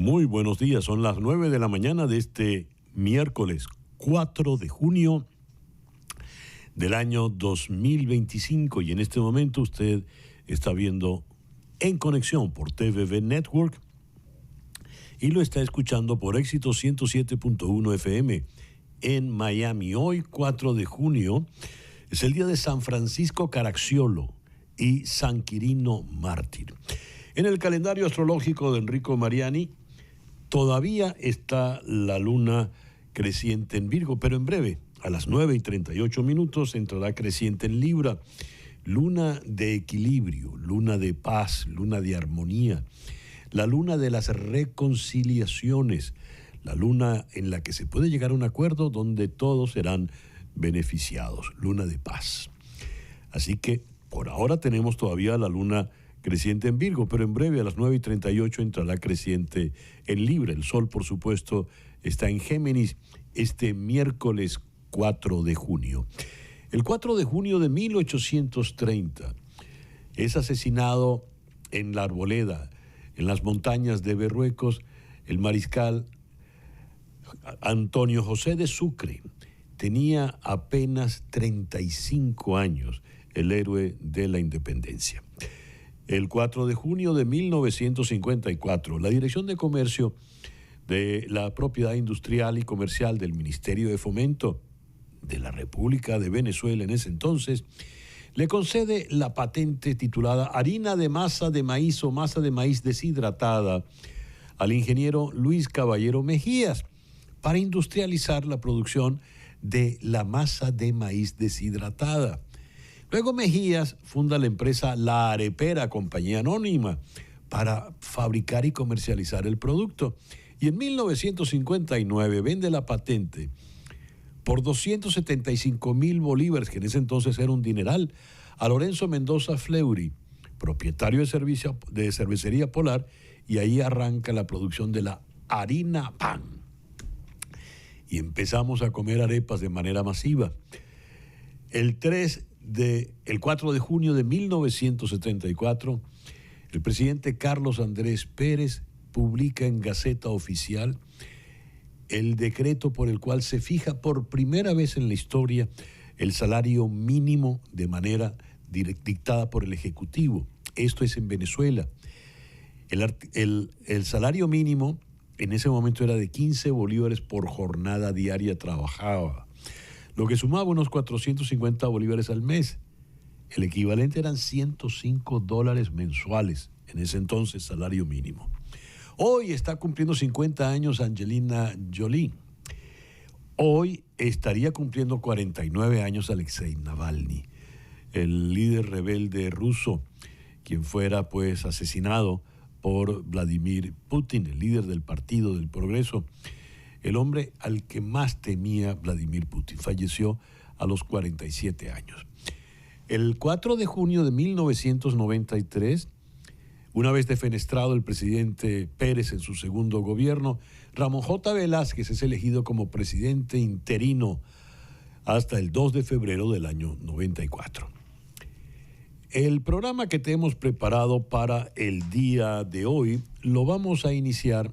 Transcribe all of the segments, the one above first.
Muy buenos días, son las 9 de la mañana de este miércoles 4 de junio del año 2025 y en este momento usted está viendo En Conexión por TVV Network y lo está escuchando por Éxito 107.1 FM en Miami. Hoy 4 de junio es el día de San Francisco Caracciolo y San Quirino Mártir. En el calendario astrológico de Enrico Mariani todavía está la luna creciente en Virgo, pero en breve, a las 9:38, entrará creciente en Libra. Luna de equilibrio, luna de paz, luna de armonía, la luna de las reconciliaciones, la luna en la que se puede llegar a un acuerdo donde todos serán beneficiados, luna de paz. Así que por ahora tenemos todavía la luna creciente en Virgo, pero en breve a las 9:38 entrará creciente en Libra. El Sol, por supuesto, está en Géminis este miércoles 4 de junio. El 4 de junio de 1830 es asesinado en la Arboleda, en las montañas de Berruecos, el mariscal Antonio José de Sucre. Tenía apenas 35 años, el héroe de la independencia. El 4 de junio de 1954, la Dirección de Comercio de la Propiedad Industrial y Comercial del Ministerio de Fomento de la República de Venezuela en ese entonces, le concede la patente titulada Harina de masa de maíz o masa de maíz deshidratada al ingeniero Luis Caballero Mejías para industrializar la producción de la masa de maíz deshidratada. Luego Mejías funda la empresa La Arepera, compañía anónima, para fabricar y comercializar el producto. Y en 1959 vende la patente por 275,000 bolívares, que en ese entonces era un dineral, a Lorenzo Mendoza Fleury, propietario de Cervecería Polar, y ahí arranca la producción de la harina pan. Y empezamos a comer arepas de manera masiva. El 4 de junio de 1974, el presidente Carlos Andrés Pérez publica en Gaceta Oficial el decreto por el cual se fija por primera vez en la historia el salario mínimo de manera dictada por el Ejecutivo. Esto es en Venezuela. El salario mínimo en ese momento era de 15 bolívares por jornada diaria trabajada, lo que sumaba unos 450 bolívares al mes. El equivalente eran $105 mensuales, en ese entonces salario mínimo. Hoy está cumpliendo 50 años Angelina Jolie. Hoy estaría cumpliendo 49 años Alexei Navalny, el líder rebelde ruso, quien fuera pues asesinado por Vladimir Putin, el líder del Partido del Progreso, el hombre al que más temía Vladimir Putin. Falleció a los 47 años. El 4 de junio de 1993, una vez defenestrado el presidente Pérez en su segundo gobierno, Ramón J. Velázquez es elegido como presidente interino hasta el 2 de febrero del año 94. El programa que te hemos preparado para el día de hoy lo vamos a iniciar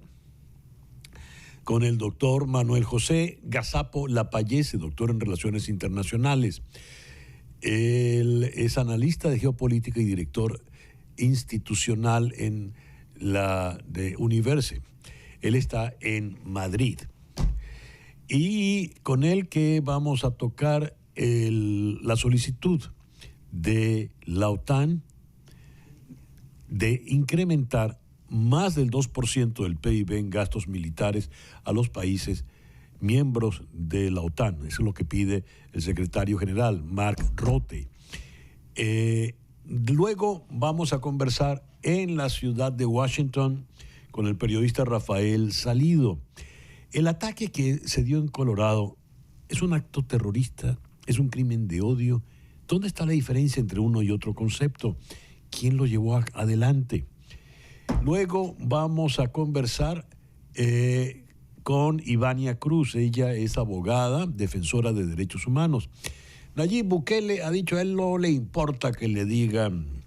con el doctor Manuel José Gazapo Lapallese, doctor en Relaciones Internacionales. Él es analista de geopolítica y director institucional en la de Universe. Él está en Madrid. Y con él que vamos a tocar la solicitud de la OTAN de incrementar más del 2% del PIB en gastos militares a los países miembros de la OTAN. Eso es lo que pide el secretario general, Mark Rutte. Luego vamos a conversar en la ciudad de Washington con el periodista Rafael Salido. El ataque que se dio en Colorado es un acto terrorista, es un crimen de odio. ¿Dónde está la diferencia entre uno y otro concepto? ¿Quién lo llevó adelante? Luego vamos a conversar con Ivania Cruz. Ella es abogada, defensora de derechos humanos. Nayib Bukele ha dicho a él no le importa que le digan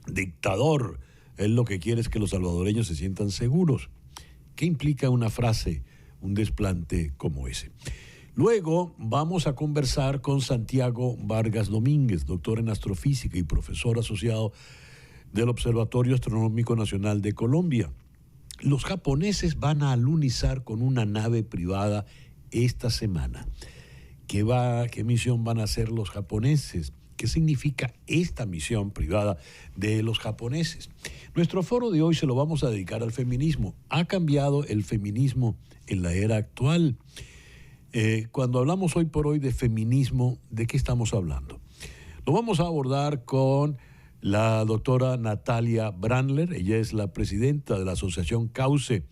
dictador. Él lo que quiere es que los salvadoreños se sientan seguros. ¿Qué implica una frase, un desplante como ese? Luego vamos a conversar con Santiago Vargas Domínguez, doctor en astrofísica y profesor asociado del Observatorio Astronómico Nacional de Colombia. Los japoneses van a alunizar con una nave privada esta semana. ¿Qué misión van a hacer los japoneses? ¿Qué significa esta misión privada de los japoneses? Nuestro foro de hoy se lo vamos a dedicar al feminismo. ¿Ha cambiado el feminismo en la era actual? Cuando hablamos hoy por hoy de feminismo, ¿de qué estamos hablando? Lo vamos a abordar con la doctora Natalia Brandler. Ella es la presidenta de la Asociación Cauce,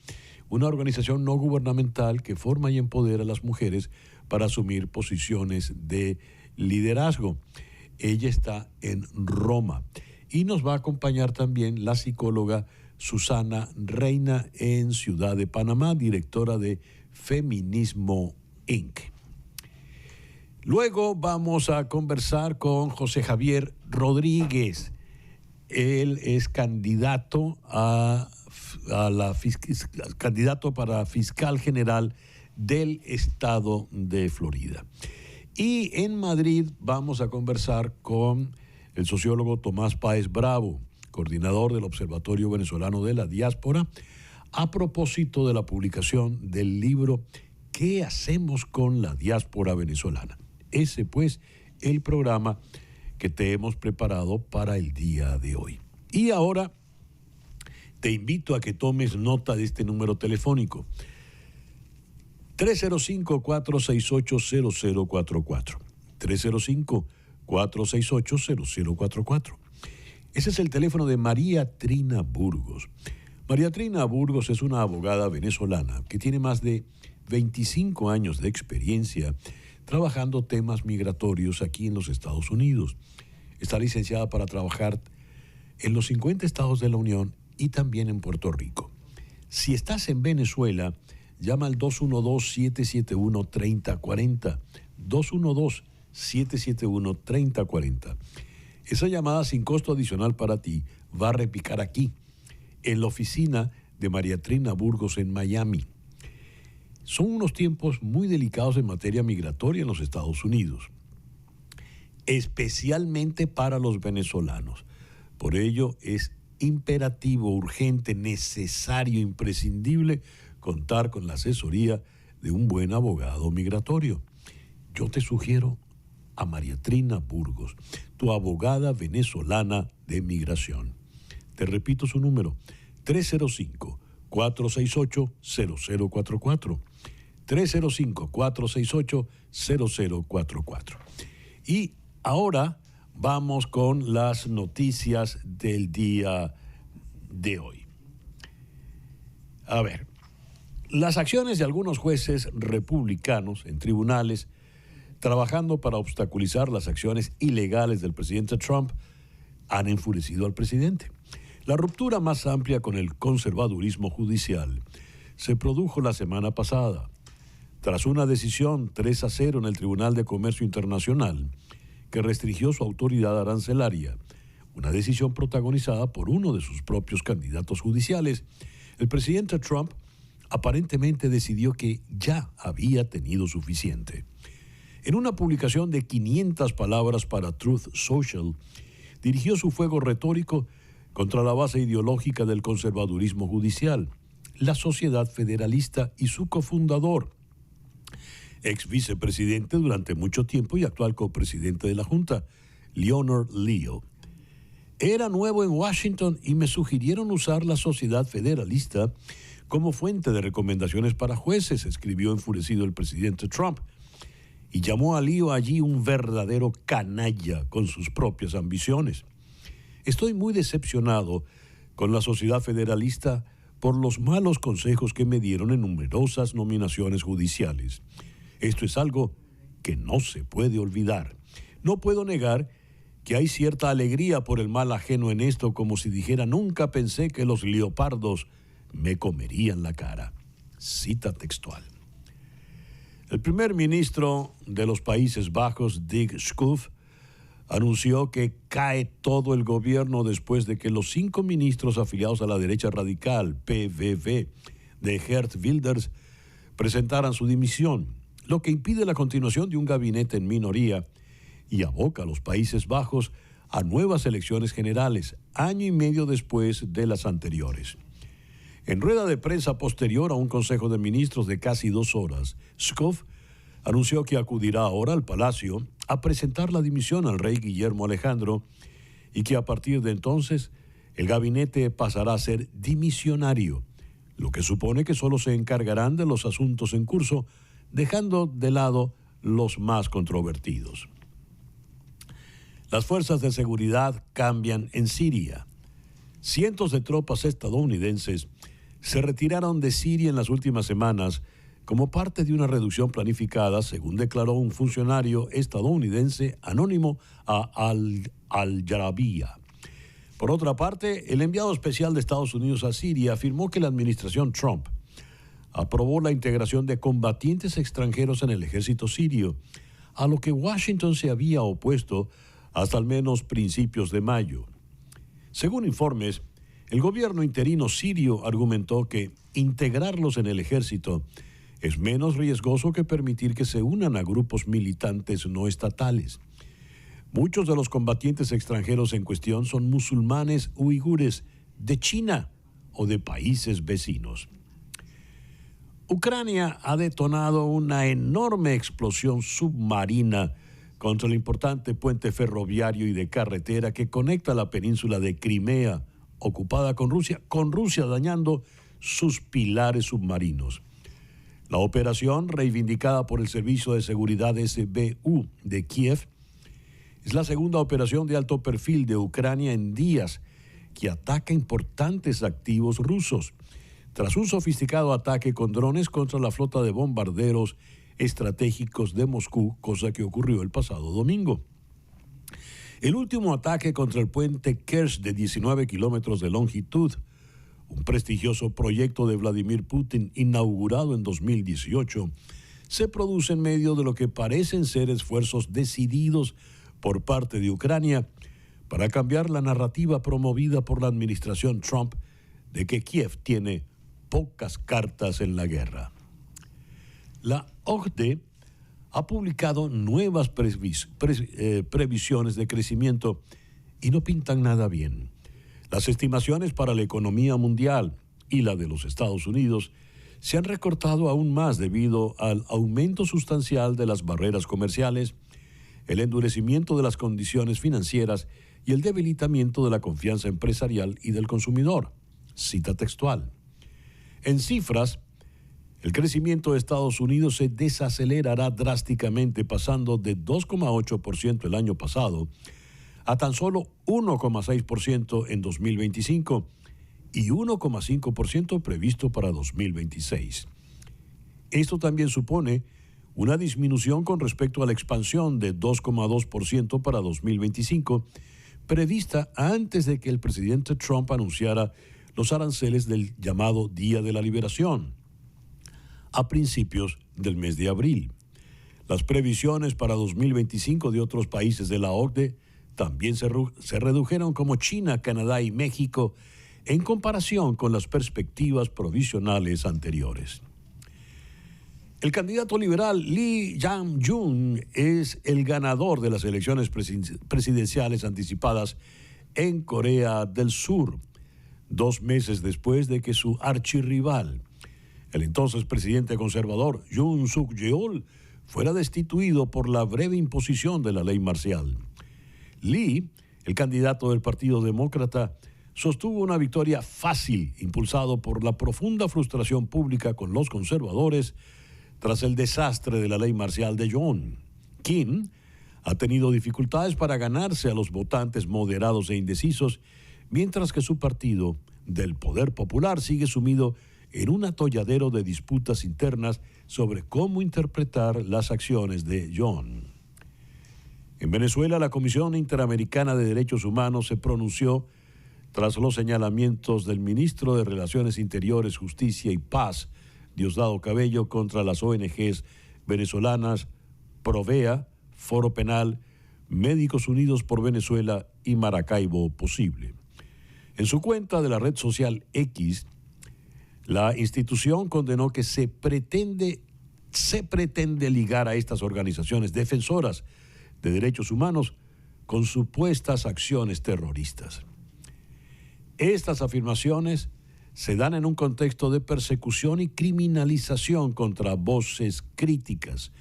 una organización no gubernamental que forma y empodera a las mujeres para asumir posiciones de liderazgo. Ella está en Roma. Y nos va a acompañar también la psicóloga Susana Reina en Ciudad de Panamá, directora de Feminismo Inc. Luego vamos a conversar con José Javier Rodríguez. Él es candidato candidato para fiscal general del estado de Florida. Y en Madrid vamos a conversar con el sociólogo Tomás Páez Bravo, coordinador del Observatorio Venezolano de la Diáspora, a propósito de la publicación del libro ¿Qué hacemos con la diáspora venezolana? Ese pues el programa que te hemos preparado para el día de hoy. Y ahora te invito a que tomes nota de este número telefónico: 305-468-0044. 305-468-0044. Ese es el teléfono de María Trina Burgos. María Trina Burgos es una abogada venezolana que tiene más de 25 años de experiencia trabajando temas migratorios aquí en los Estados Unidos. Está licenciada para trabajar en los 50 estados de la Unión y también en Puerto Rico. Si estás en Venezuela, llama al 212-771-3040. 212-771-3040. Esa llamada sin costo adicional para ti va a repicar aquí, en la oficina de María Trina Burgos en Miami. Son unos tiempos muy delicados en materia migratoria en los Estados Unidos, especialmente para los venezolanos. Por ello es imperativo, urgente, necesario, imprescindible contar con la asesoría de un buen abogado migratorio. Yo te sugiero a María Trina Burgos, tu abogada venezolana de migración. Te repito su número: 305-468-0044. 305-468-0044. Y ahora vamos con las noticias del día de hoy. A ver, las acciones de algunos jueces republicanos en tribunales trabajando para obstaculizar las acciones ilegales del presidente Trump han enfurecido al presidente. La ruptura más amplia con el conservadurismo judicial se produjo la semana pasada, tras una decisión 3-0 en el Tribunal de Comercio Internacional que restringió su autoridad arancelaria, una decisión protagonizada por uno de sus propios candidatos judiciales. El presidente Trump aparentemente decidió que ya había tenido suficiente. En una publicación de 500 palabras para Truth Social, dirigió su fuego retórico contra la base ideológica del conservadurismo judicial, la Sociedad Federalista y su cofundador, ex vicepresidente durante mucho tiempo y actual copresidente de la Junta, Leonard Leo. Era nuevo en Washington y me sugirieron usar la Sociedad Federalista como fuente de recomendaciones para jueces, escribió enfurecido el presidente Trump, y llamó a Leo allí un verdadero canalla con sus propias ambiciones. Estoy muy decepcionado con la Sociedad Federalista por los malos consejos que me dieron en numerosas nominaciones judiciales. Esto es algo que no se puede olvidar. No puedo negar que hay cierta alegría por el mal ajeno en esto, como si dijera: nunca pensé que los leopardos me comerían la cara. Cita textual. El primer ministro de los Países Bajos, Dick Schoof, anunció que cae todo el gobierno después de que los 5 ministros afiliados a la derecha radical, PVV, de Geert Wilders presentaran su dimisión, lo que impide la continuación de un gabinete en minoría y aboca a los Países Bajos a nuevas elecciones generales, año y medio después de las anteriores. En rueda de prensa posterior a un consejo de ministros de casi 2 horas, Schoof anunció que acudirá ahora al Palacio a presentar la dimisión al rey Guillermo Alejandro y que a partir de entonces el gabinete pasará a ser dimisionario, lo que supone que solo se encargarán de los asuntos en curso, dejando de lado los más controvertidos. Las fuerzas de seguridad cambian en Siria. Cientos de tropas estadounidenses se retiraron de Siria en las últimas semanas como parte de una reducción planificada, según declaró un funcionario estadounidense anónimo a Al Jabiya. Por otra parte, el enviado especial de Estados Unidos a Siria afirmó que la administración Trump aprobó la integración de combatientes extranjeros en el ejército sirio, a lo que Washington se había opuesto hasta al menos principios de mayo. Según informes, el gobierno interino sirio argumentó que integrarlos en el ejército es menos riesgoso que permitir que se unan a grupos militantes no estatales. Muchos de los combatientes extranjeros en cuestión son musulmanes uigures de China o de países vecinos. Ucrania ha detonado una enorme explosión submarina contra el importante puente ferroviario y de carretera que conecta la península de Crimea, ocupada con Rusia dañando sus pilares submarinos. La operación, reivindicada por el Servicio de Seguridad SBU de Kiev, es la segunda operación de alto perfil de Ucrania en días que ataca importantes activos rusos, tras un sofisticado ataque con drones contra la flota de bombarderos estratégicos de Moscú, cosa que ocurrió el pasado domingo. El último ataque contra el puente Kerch de 19 kilómetros de longitud, un prestigioso proyecto de Vladimir Putin inaugurado en 2018, se produce en medio de lo que parecen ser esfuerzos decididos por parte de Ucrania para cambiar la narrativa promovida por la administración Trump de que Kiev tiene pocas cartas en la guerra. La OCDE ha publicado nuevas previsiones de crecimiento y no pintan nada bien. Las estimaciones para la economía mundial y la de los Estados Unidos se han recortado aún más debido al aumento sustancial de las barreras comerciales, el endurecimiento de las condiciones financieras y el debilitamiento de la confianza empresarial y del consumidor. Cita textual. En cifras, el crecimiento de Estados Unidos se desacelerará drásticamente, pasando de 2,8% el año pasado a tan solo 1,6% en 2025 y 1,5% previsto para 2026. Esto también supone una disminución con respecto a la expansión de 2,2% para 2025, prevista antes de que el presidente Trump anunciara los aranceles del llamado Día de la Liberación, a principios del mes de abril. Las previsiones para 2025 de otros países de la OCDE también se redujeron, como China, Canadá y México, en comparación con las perspectivas provisionales anteriores. El candidato liberal Lee Jae-myung es el ganador de las elecciones presidenciales anticipadas en Corea del Sur, 2 meses después de que su archirrival, el entonces presidente conservador Yoon Suk Yeol, fuera destituido por la breve imposición de la ley marcial. Lee, el candidato del Partido Demócrata, sostuvo una victoria fácil, impulsado por la profunda frustración pública con los conservadores tras el desastre de la ley marcial de Yoon. Kim ha tenido dificultades para ganarse a los votantes moderados e indecisos, mientras que su partido del Poder Popular sigue sumido en un atolladero de disputas internas sobre cómo interpretar las acciones de Yoon. En Venezuela, la Comisión Interamericana de Derechos Humanos se pronunció tras los señalamientos del ministro de Relaciones Interiores, Justicia y Paz, Diosdado Cabello, contra las ONGs venezolanas Provea, Foro Penal, Médicos Unidos por Venezuela y Maracaibo Posible. En su cuenta de la red social X, La institución condenó que se pretende ligar a estas organizaciones defensoras de derechos humanos con supuestas acciones terroristas. Estas afirmaciones se dan en un contexto de persecución y criminalización contra voces críticas,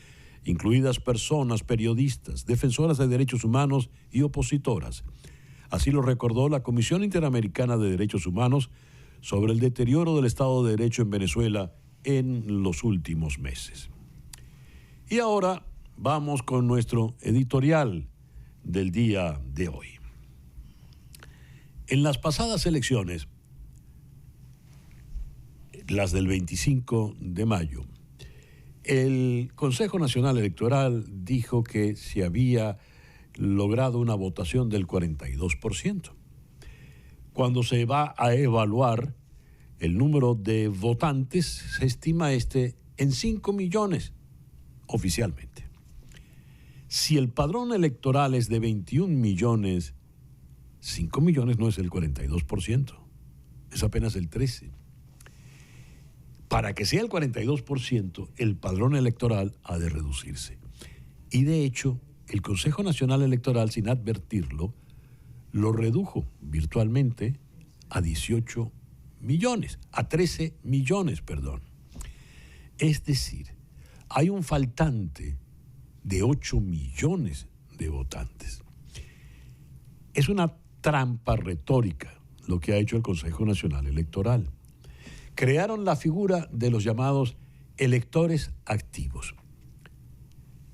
incluidas personas, periodistas, defensoras de derechos humanos y opositoras. Así lo recordó la Comisión Interamericana de Derechos Humanos sobre el deterioro del Estado de Derecho en Venezuela en los últimos meses. Y ahora vamos con nuestro editorial del día de hoy. En las pasadas elecciones, las del 25 de mayo, el Consejo Nacional Electoral dijo que se había logrado una votación del 42%. Cuando se va a evaluar el número de votantes, se estima en 5 millones oficialmente. Si el padrón electoral es de 21 millones, 5 millones no es el 42%, es apenas el 13%. Para que sea el 42%, el padrón electoral ha de reducirse. Y de hecho, el Consejo Nacional Electoral, sin advertirlo, lo redujo virtualmente a 18 millones, a 13 millones, perdón. Es decir, hay un faltante de 8 millones de votantes. Es una trampa retórica lo que ha hecho el Consejo Nacional Electoral. Crearon la figura de los llamados electores activos.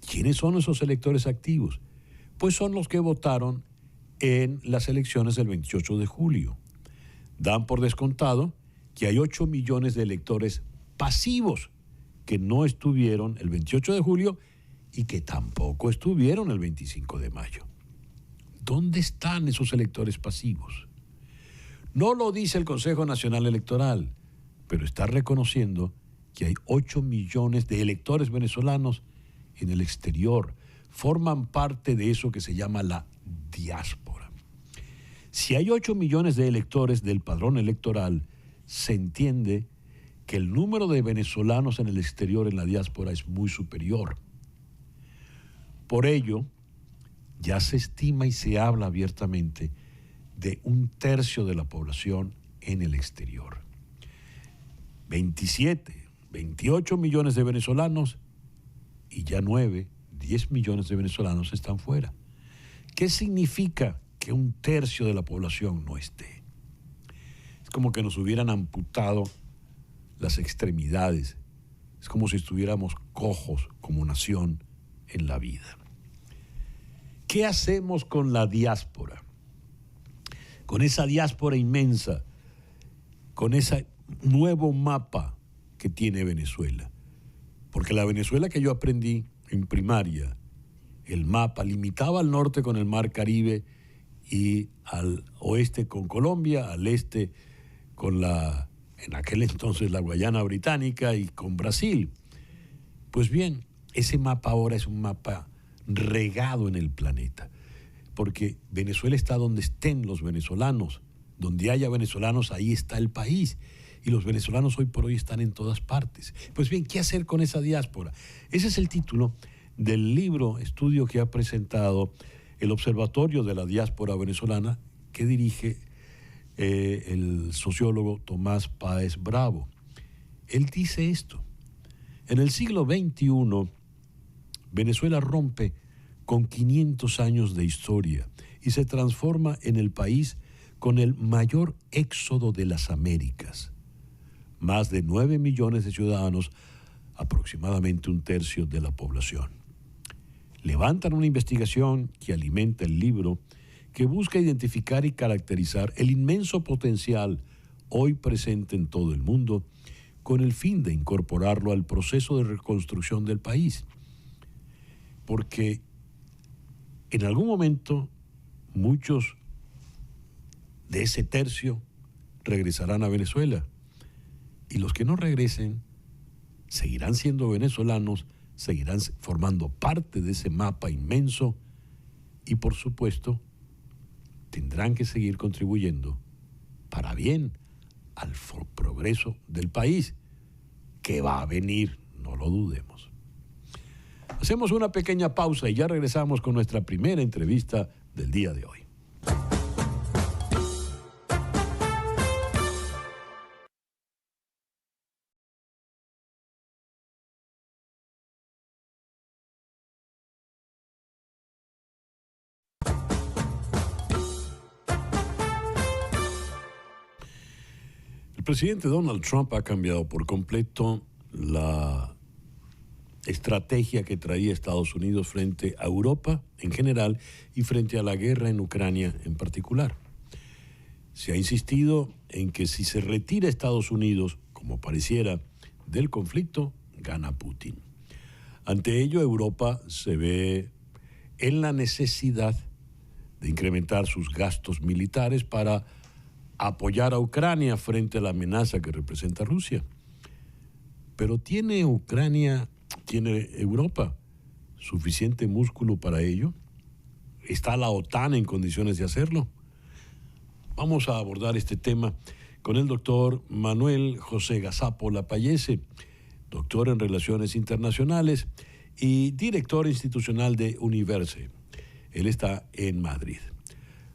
¿Quiénes son esos electores activos? Pues son los que votaron en las elecciones del 28 de julio. Dan por descontado que hay 8 millones de electores pasivos que no estuvieron el 28 de julio y que tampoco estuvieron el 25 de mayo. ¿Dónde están esos electores pasivos? No lo dice el Consejo Nacional Electoral, pero está reconociendo que hay 8 millones de electores venezolanos en el exterior. Forman parte de eso que se llama la diáspora. Si hay 8 millones de electores del padrón electoral, se entiende que el número de venezolanos en el exterior, en la diáspora, es muy superior. Por ello, ya se estima y se habla abiertamente de 1/3 de la población en el exterior. 27, 28 millones de venezolanos y ya 9, 10 millones de venezolanos están fuera. ¿Qué significa que 1/3 de la población no esté? Es como que nos hubieran amputado las extremidades. Es como si estuviéramos cojos como nación en la vida. ¿Qué hacemos con la diáspora? Con esa diáspora inmensa, con ese nuevo mapa que tiene Venezuela. Porque la Venezuela que yo aprendí en primaria, el mapa limitaba al norte con el Mar Caribe y al oeste con Colombia, al este con en aquel entonces la Guayana Británica y con Brasil. Pues bien, ese mapa ahora es un mapa regado en el planeta, porque Venezuela está donde estén los venezolanos, donde haya venezolanos, ahí está el país, y los venezolanos hoy por hoy están en todas partes. Pues bien, ¿qué hacer con esa diáspora? Ese es el título del estudio que ha presentado el Observatorio de la Diáspora Venezolana, que dirige el sociólogo Tomás Páez Bravo. Él dice esto: en el siglo XXI, Venezuela rompe con 500 años de historia y se transforma en el país con el mayor éxodo de las Américas. Más de 9 millones de ciudadanos, aproximadamente 1/3 de la población. Levantan una investigación que alimenta el libro, que busca identificar y caracterizar el inmenso potencial hoy presente en todo el mundo, con el fin de incorporarlo al proceso de reconstrucción del país. Porque en algún momento muchos de ese tercio regresarán a Venezuela, y los que no regresen seguirán siendo venezolanos, seguirán formando parte de ese mapa inmenso y, por supuesto, tendrán que seguir contribuyendo para bien al progreso del país, que va a venir, no lo dudemos. Hacemos una pequeña pausa y ya regresamos con nuestra primera entrevista del día de hoy. El presidente Donald Trump ha cambiado por completo la estrategia que traía Estados Unidos frente a Europa en general y frente a la guerra en Ucrania en particular. Se ha insistido en que si se retira Estados Unidos, como pareciera, del conflicto, gana Putin. Ante ello, Europa se ve en la necesidad de incrementar sus gastos militares para apoyar a Ucrania frente a la amenaza que representa Rusia. Pero ¿tiene Europa suficiente músculo para ello? ¿Está la OTAN en condiciones de hacerlo? Vamos a abordar este tema con el doctor Manuel José Gazapo Lapallese, doctor en Relaciones Internacionales y director institucional de Universe. Él está en Madrid.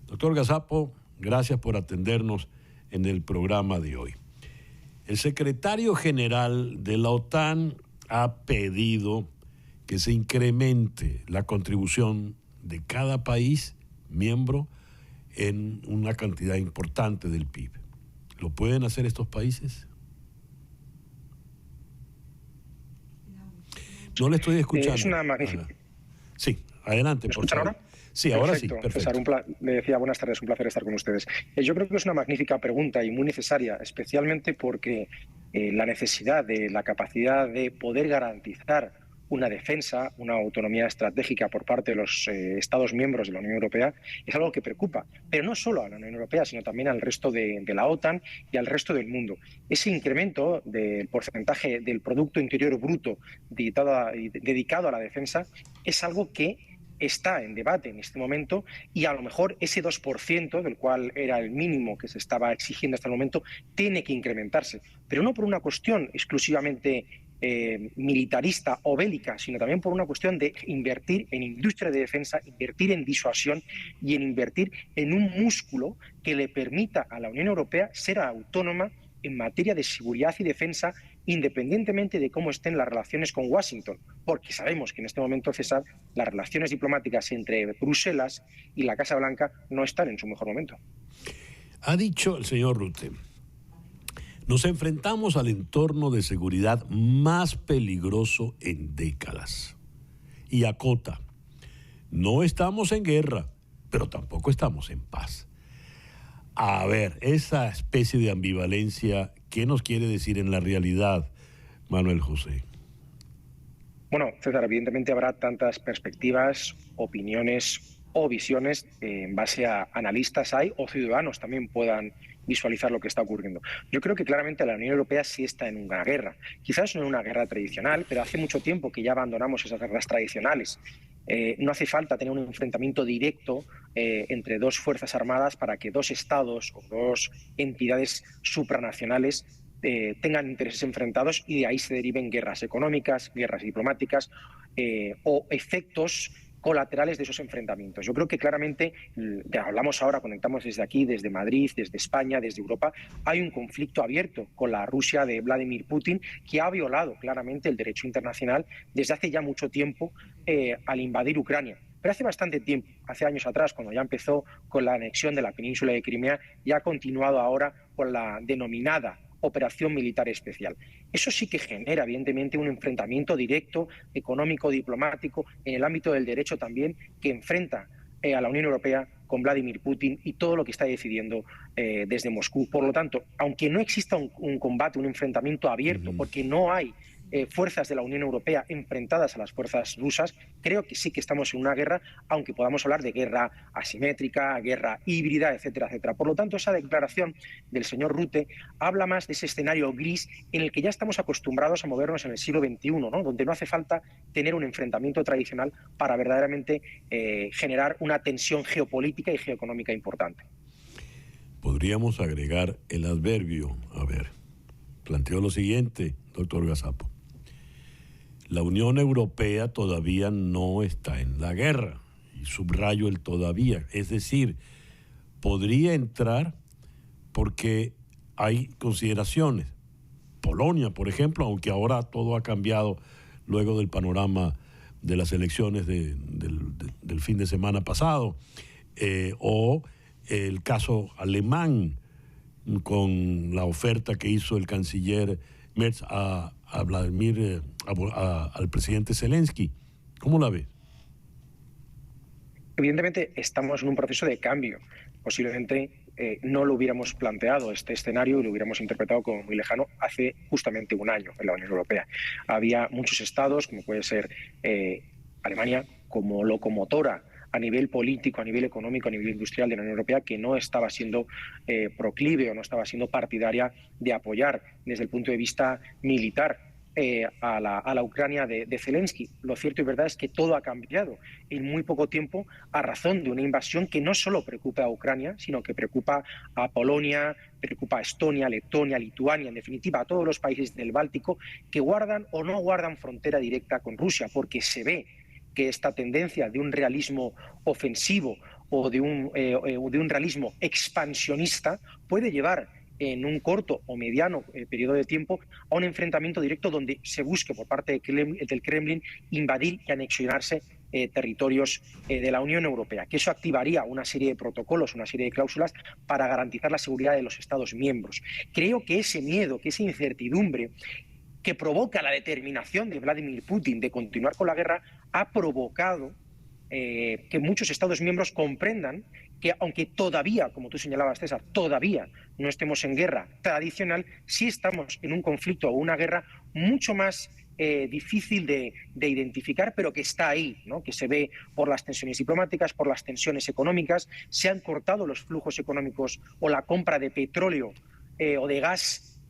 Doctor Gazapo, gracias por atendernos en el programa de hoy. El secretario general de la OTAN ha pedido que se incremente la contribución de cada país miembro en una cantidad importante del PIB. ¿Lo pueden hacer estos países? No le estoy escuchando. Es una magnífica... Sí, adelante. ¿Me escuchan ahora? Sí, perfecto. Ahora sí, perfecto. César, le decía buenas tardes, un placer estar con ustedes. Yo creo que es una magnífica pregunta y muy necesaria, especialmente porque la necesidad de la capacidad de poder garantizar una defensa, una autonomía estratégica por parte de los Estados miembros de la Unión Europea es algo que preocupa, pero no solo a la Unión Europea, sino también al resto de la OTAN y al resto del mundo. Ese incremento del porcentaje del Producto Interior Bruto dedicado a la defensa es algo que está en debate en este momento y a lo mejor ese 2%, del cual era el mínimo que se estaba exigiendo hasta el momento, tiene que incrementarse, pero no por una cuestión exclusivamente militarista o bélica, sino también por una cuestión de invertir en industria de defensa, invertir en disuasión y en invertir en un músculo que le permita a la Unión Europea ser autónoma en materia de seguridad y defensa, independientemente de cómo estén las relaciones con Washington, porque sabemos que en este momento, César, las relaciones diplomáticas entre Bruselas y la Casa Blanca no están en su mejor momento. Ha dicho el señor Rutte: nos enfrentamos al entorno de seguridad más peligroso en décadas. Y acota: no estamos en guerra, pero tampoco estamos en paz. A ver, esa especie de ambivalencia, ¿qué nos quiere decir en la realidad, Manuel José? Bueno, César, evidentemente habrá tantas perspectivas, opiniones o visiones en base a analistas hay o ciudadanos también puedan visualizar lo que está ocurriendo. Yo creo que claramente la Unión Europea sí está en una guerra. Quizás no en una guerra tradicional, pero hace mucho tiempo que ya abandonamos esas guerras tradicionales. No hace falta tener un enfrentamiento directo entre dos fuerzas armadas para que dos estados o dos entidades supranacionales tengan intereses enfrentados y de ahí se deriven guerras económicas, guerras diplomáticas o efectos colaterales de esos enfrentamientos. Yo creo que claramente, hablamos ahora, conectamos desde aquí, desde Madrid, desde España, desde Europa, hay un conflicto abierto con la Rusia de Vladimir Putin que ha violado claramente el derecho internacional desde hace ya mucho tiempo al invadir Ucrania. Pero hace bastante tiempo, hace años atrás, cuando ya empezó con la anexión de la península de Crimea, ya ha continuado ahora con la denominada operación militar especial. Eso sí que genera, evidentemente, un enfrentamiento directo, económico, diplomático, en el ámbito del derecho también, que enfrenta a la Unión Europea con Vladimir Putin y todo lo que está decidiendo desde Moscú. Por lo tanto, aunque no exista un combate, un enfrentamiento abierto, porque no hay fuerzas de la Unión Europea enfrentadas a las fuerzas rusas, creo que sí que estamos en una guerra, aunque podamos hablar de guerra asimétrica, guerra híbrida, etcétera, etcétera. Por lo tanto, esa declaración del señor Rutte habla más de ese escenario gris en el que ya estamos acostumbrados a movernos en el siglo XXI, ¿no? Donde no hace falta tener un enfrentamiento tradicional para verdaderamente generar una tensión geopolítica y geoeconómica importante. podríamos agregar el adverbio. A ver, planteo lo siguiente, doctor Gazapo. La Unión Europea todavía no está en la guerra, y subrayo el todavía, es decir, podría entrar porque hay consideraciones. Polonia, por ejemplo, aunque ahora todo ha cambiado luego del panorama de las elecciones del fin de semana pasado, o el caso alemán con la oferta que hizo el canciller Merz a Vladimir, al presidente Zelensky. ¿Cómo la ves? Evidentemente estamos en un proceso de cambio. Posiblemente no lo hubiéramos planteado este escenario y lo hubiéramos interpretado como muy lejano hace justamente un año en la Unión Europea. Había muchos estados, como puede ser Alemania, como locomotora a nivel político, a nivel económico, a nivel industrial de la Unión Europea, que no estaba siendo proclive o no estaba siendo partidaria de apoyar desde el punto de vista militar a la Ucrania de Zelensky. Lo cierto y verdad es que todo ha cambiado en muy poco tiempo a razón de una invasión que no solo preocupa a Ucrania, sino que preocupa a Polonia, preocupa a Estonia, Letonia, Lituania, en definitiva a todos los países del Báltico que guardan o no guardan frontera directa con Rusia, porque se ve que esta tendencia de un realismo ofensivo o de un realismo expansionista puede llevar en un corto o mediano periodo de tiempo a un enfrentamiento directo donde se busque por parte del Kremlin invadir y anexionarse territorios de la Unión Europea, que eso activaría una serie de protocolos, una serie de cláusulas para garantizar la seguridad de los Estados miembros. Creo que ese miedo, que esa incertidumbre que provoca la determinación de Vladimir Putin de continuar con la guerra ha provocado que muchos Estados miembros comprendan que aunque todavía, como tú señalabas, César, todavía no estemos en guerra tradicional, sí estamos en un conflicto o una guerra mucho más difícil de identificar, pero que está ahí, ¿no? Que se ve por las tensiones diplomáticas, por las tensiones económicas. Se han cortado los flujos económicos o la compra de petróleo o de gas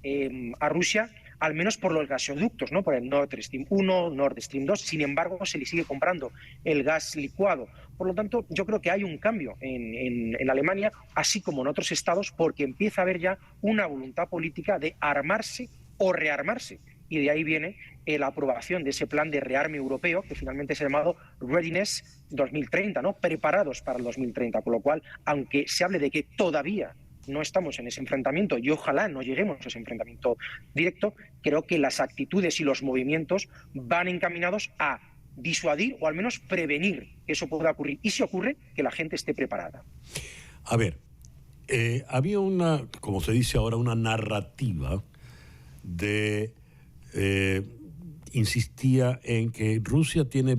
a Rusia, al menos por los gasoductos, ¿no? Por el Nord Stream 1, Nord Stream 2. Sin embargo, se le sigue comprando el gas licuado. Por lo tanto, yo creo que hay un cambio en Alemania, así como en otros estados, porque empieza a haber ya una voluntad política de armarse o rearmarse. Y de ahí viene la aprobación de ese plan de rearme europeo, que finalmente se ha llamado Readiness 2030, ¿no? Preparados para el 2030. Con lo cual, aunque se hable de que todavía no estamos en ese enfrentamiento y ojalá no lleguemos a ese enfrentamiento directo, creo que las actitudes y los movimientos van encaminados a disuadir o al menos prevenir que eso pueda ocurrir. Y si ocurre, que la gente esté preparada. A ver, había una, como se dice ahora, una narrativa de... insistía en que Rusia tiene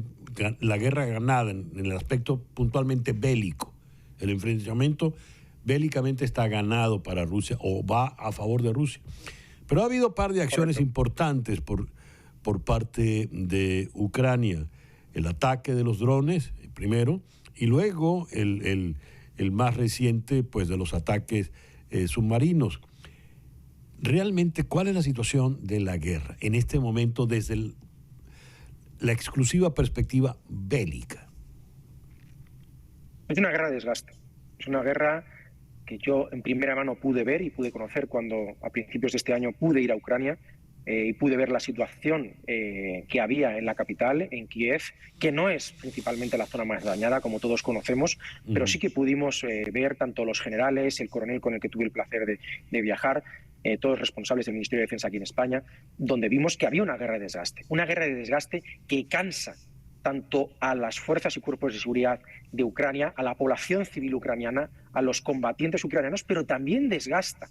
la guerra ganada en el aspecto puntualmente bélico. El enfrentamiento bélicamente está ganado para Rusia o va a favor de Rusia. Pero ha habido un par de acciones importantes por parte de Ucrania. El ataque de los drones, primero, y luego el más reciente, pues, de los ataques submarinos. Realmente, ¿cuál es la situación de la guerra en este momento desde la exclusiva perspectiva bélica? Es una guerra de desgaste. Es una guerra que yo en primera mano pude ver y pude conocer cuando a principios de este año pude ir a Ucrania y pude ver la situación que había en la capital, en Kiev, que no es principalmente la zona más dañada, como todos conocemos, pero sí que pudimos ver tanto los generales, el coronel con el que tuve el placer de viajar, todos responsables del Ministerio de Defensa aquí en España, donde vimos que había una guerra de desgaste que cansa tanto a las fuerzas y cuerpos de seguridad de Ucrania, a la población civil ucraniana, a los combatientes ucranianos, pero también desgasta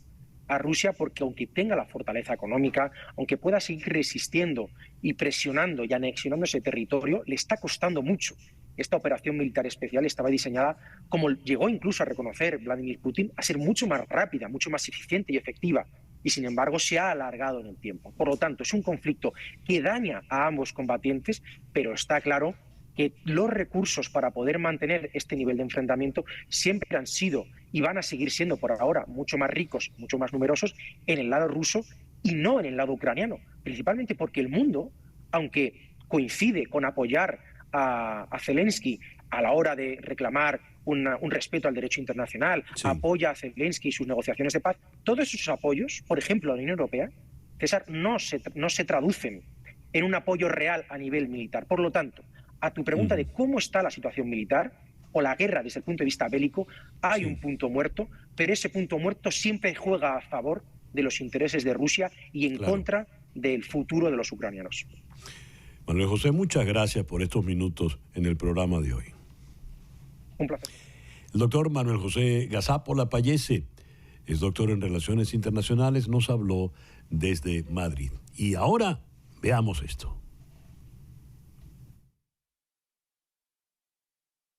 a Rusia porque aunque tenga la fortaleza económica, aunque pueda seguir resistiendo y presionando y anexionando ese territorio, le está costando mucho. Esta operación militar especial estaba diseñada, como llegó incluso a reconocer Vladimir Putin, a ser mucho más rápida, mucho más eficiente y efectiva. Y sin embargo se ha alargado en el tiempo. Por lo tanto, es un conflicto que daña a ambos combatientes, pero está claro que los recursos para poder mantener este nivel de enfrentamiento siempre han sido y van a seguir siendo por ahora mucho más ricos, mucho más numerosos en el lado ruso y no en el lado ucraniano. Principalmente porque el mundo, aunque coincide con apoyar a Zelensky a la hora de reclamar un respeto al derecho internacional, Sí. apoya a Zelensky y sus negociaciones de paz. Todos esos apoyos, por ejemplo, a la Unión Europea, César, no se traducen en un apoyo real a nivel militar. Por lo tanto, a tu pregunta de cómo está la situación militar o la guerra desde el punto de vista bélico, hay un punto muerto, pero ese punto muerto siempre juega a favor de los intereses de Rusia y en contra del futuro de los ucranianos. Manuel José, muchas gracias por estos minutos en el programa de hoy. Un placer. El doctor Manuel José Gazápola Pallese es doctor en Relaciones Internacionales, nos habló desde Madrid. Y ahora veamos esto.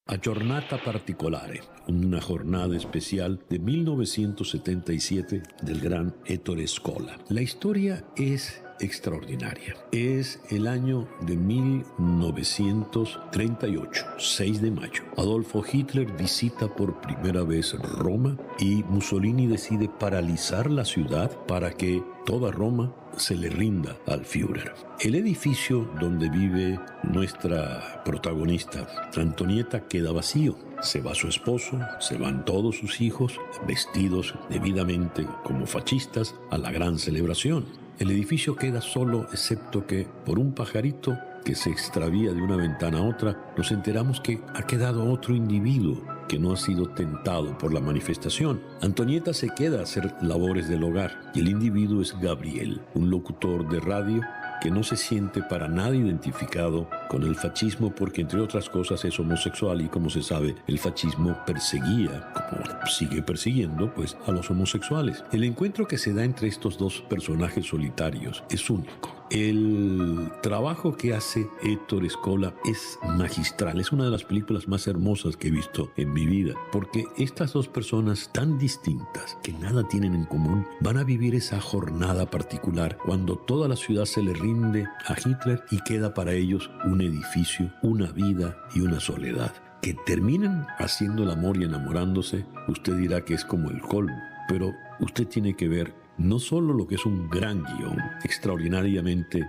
A Giornata Particolare, una jornada especial de 1977 del gran Ettore Scola. La historia es extraordinaria. Es el año de 1938, 6 de mayo. Adolfo Hitler visita por primera vez Roma y Mussolini decide paralizar la ciudad para que toda Roma se le rinda al Führer. El edificio donde vive nuestra protagonista, Antonieta, queda vacío. Se va su esposo, se van todos sus hijos, vestidos debidamente como fascistas a la gran celebración. El edificio queda solo, excepto que por un pajarito que se extravía de una ventana a otra, nos enteramos que ha quedado otro individuo que no ha sido tentado por la manifestación. Antonieta se queda a hacer labores del hogar y el individuo es Gabriel, un locutor de radio que no se siente para nada identificado con el fascismo porque, entre otras cosas, es homosexual y, como se sabe, el fascismo perseguía, como sigue persiguiendo, pues, a los homosexuales. El encuentro que se da entre estos dos personajes solitarios es único. El trabajo que hace Ettore Scola es magistral. Es una de las películas más hermosas que he visto en mi vida, porque estas dos personas tan distintas, que nada tienen en común, van a vivir esa jornada particular cuando toda la ciudad se le rinde a Hitler y queda para ellos un edificio, una vida y una soledad. Que terminan haciendo el amor y enamorándose, usted dirá que es como el colmo, pero usted tiene que ver no solo lo que es un gran guión, extraordinariamente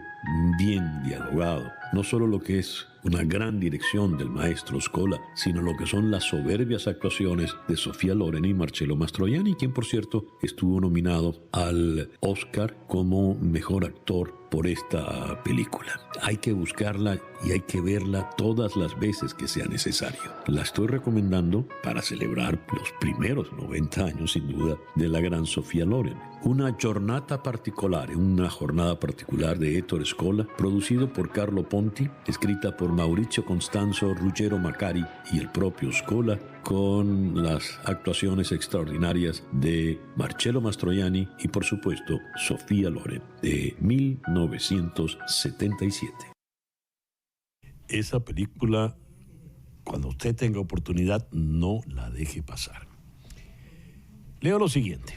bien dialogado, no solo lo que es una gran dirección del maestro Scola, sino lo que son las soberbias actuaciones de Sofía Loren y Marcello Mastroianni, quien, por cierto, estuvo nominado al Oscar como mejor actor por esta película. Hay que buscarla y hay que verla todas las veces que sea necesario. La estoy recomendando para celebrar los primeros 90 años, sin duda, de la gran Sofía Loren. Una Giornata Particolare, una jornada particular de Ettore Scola, producido por Carlo Ponti, escrita por Maurizio Costanzo, Ruggero Macari y el propio Scola, con las actuaciones extraordinarias de Marcello Mastroianni y, por supuesto, Sofía Loren, de 1977. Esa película, cuando usted tenga oportunidad, no la deje pasar. Leo lo siguiente.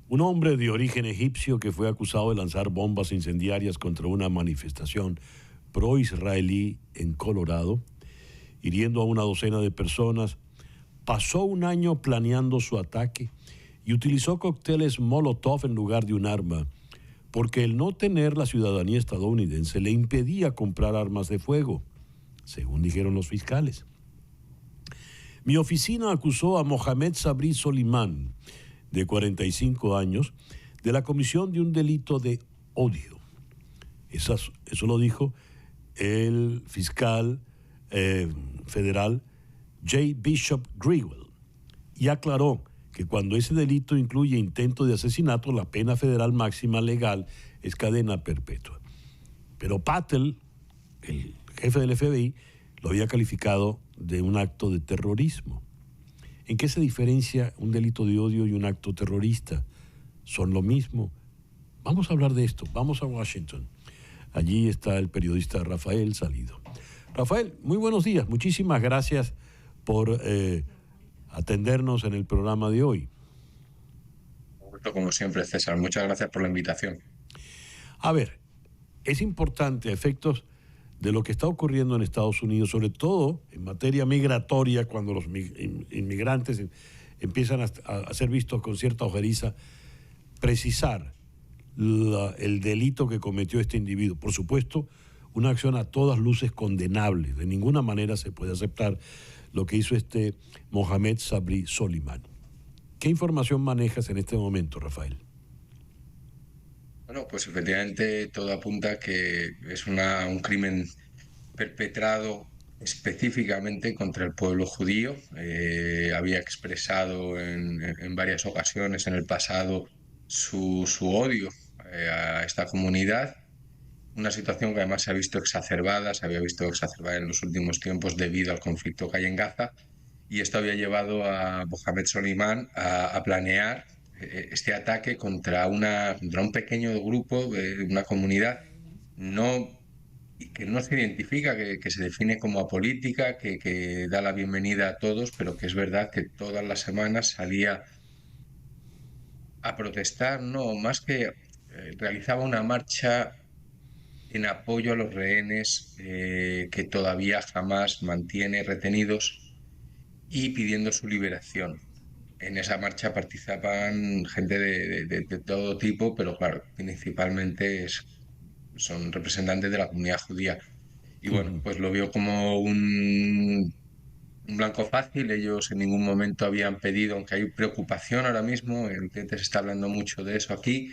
Un hombre de origen egipcio que fue acusado de lanzar bombas incendiarias contra una manifestación pro-israelí en Colorado, hiriendo a una docena de personas, pasó un año planeando su ataque y utilizó cócteles Molotov en lugar de un arma, porque el no tener la ciudadanía estadounidense le impedía comprar armas de fuego, según dijeron los fiscales. Mi oficina acusó a Mohamed Sabri Solimán, de 45 años, de la comisión de un delito de odio. Eso lo dijo el fiscal federal J. Bishop Grewal, y aclaró que cuando ese delito incluye intento de asesinato, la pena federal máxima legal es cadena perpetua. Pero Patel, el jefe del FBI, lo había calificado de un acto de terrorismo. ¿En qué se diferencia un delito de odio y un acto terrorista? Son lo mismo. Vamos a hablar de esto. Vamos a Washington. Allí está el periodista Rafael Salido. Rafael, muy buenos días. Muchísimas gracias por atendernos en el programa de hoy. Un gusto, como siempre, César. Muchas gracias por la invitación. A ver, es importante a efectos de lo que está ocurriendo en Estados Unidos, sobre todo en materia migratoria, cuando los inmigrantes empiezan a ser vistos con cierta ojeriza, precisar el delito que cometió este individuo. Por supuesto, una acción a todas luces condenable. De ninguna manera se puede aceptar lo que hizo este Mohamed Sabri Soliman. ¿Qué información manejas en este momento, Rafael? Bueno, pues efectivamente todo apunta a que es un crimen perpetrado específicamente contra el pueblo judío. Había expresado en varias ocasiones en el pasado su odio a esta comunidad. Una situación que además se había visto exacerbada en los últimos tiempos debido al conflicto que hay en Gaza. Y esto había llevado a Mohamed Soliman a planear este ataque contra un pequeño grupo de una comunidad no, que no se identifica, que se define como apolítica, que da la bienvenida a todos, pero que es verdad que todas las semanas salía a protestar, no, más que realizaba una marcha en apoyo a los rehenes que todavía jamás mantiene retenidos y pidiendo su liberación. En esa marcha participaban gente de todo tipo, pero claro, principalmente son representantes de la comunidad judía. Y bueno, pues lo vio como un blanco fácil. Ellos en ningún momento habían pedido, aunque hay preocupación ahora mismo, el cliente se está hablando mucho de eso aquí,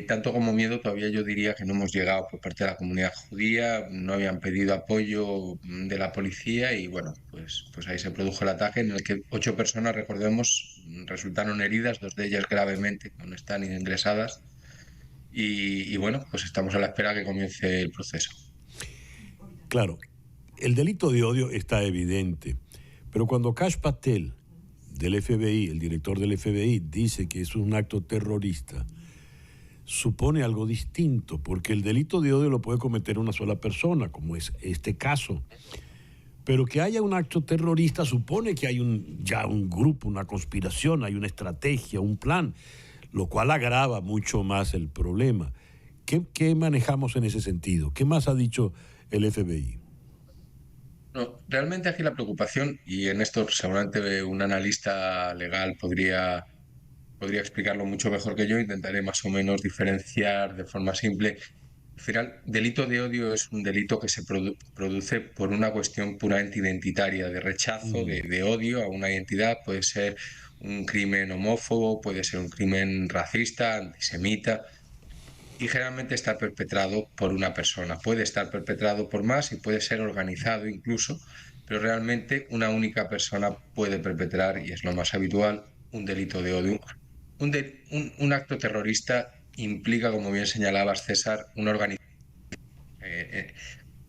tanto como miedo, todavía yo diría que no hemos llegado por parte de la comunidad judía, no habían pedido apoyo de la policía y bueno, pues ahí se produjo el ataque en el que 8 personas, recordemos, resultaron heridas, 2 de ellas gravemente, que no están ingresadas y bueno, pues estamos a la espera que comience el proceso. Claro, el delito de odio está evidente, pero cuando Kash Patel, del FBI, el director del FBI, dice que es un acto terrorista, supone algo distinto, porque el delito de odio lo puede cometer una sola persona, como es este caso. Pero que haya un acto terrorista supone que hay ya un grupo, una conspiración, hay una estrategia, un plan, lo cual agrava mucho más el problema. ¿Qué manejamos en ese sentido? ¿Qué más ha dicho el FBI? No, realmente aquí la preocupación, y en esto seguramente un analista legal podría explicarlo mucho mejor que yo, intentaré más o menos diferenciar de forma simple. Al final, delito de odio es un delito que se produce por una cuestión puramente identitaria, de rechazo, de odio a una identidad. Puede ser un crimen homófobo, puede ser un crimen racista, antisemita, y generalmente está perpetrado por una persona. Puede estar perpetrado por más y puede ser organizado incluso, pero realmente una única persona puede perpetrar, y es lo más habitual, un delito de odio. Un acto terrorista implica, como bien señalabas, César, una organización.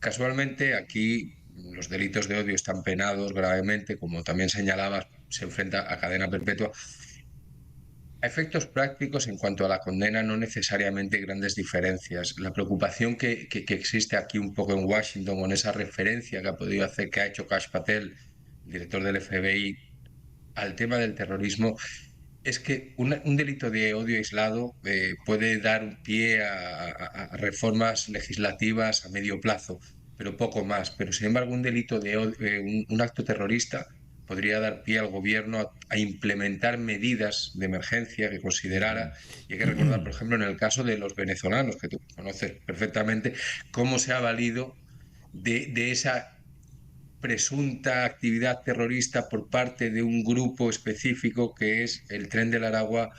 Casualmente, aquí los delitos de odio están penados gravemente, como también señalabas, se enfrenta a cadena perpetua. A efectos prácticos, en cuanto a la condena, no necesariamente grandes diferencias. La preocupación que existe aquí un poco en Washington con esa referencia que ha hecho Kash Patel, director del FBI, al tema del terrorismo, es que un delito de odio aislado puede dar un pie a reformas legislativas a medio plazo, pero poco más. Pero sin embargo, un delito de odio, un acto terrorista podría dar pie al gobierno a implementar medidas de emergencia que considerara. Y hay que recordar, por ejemplo, en el caso de los venezolanos, que tú conoces perfectamente, cómo se ha valido de esa presunta actividad terrorista por parte de un grupo específico que es el Tren del Aragua,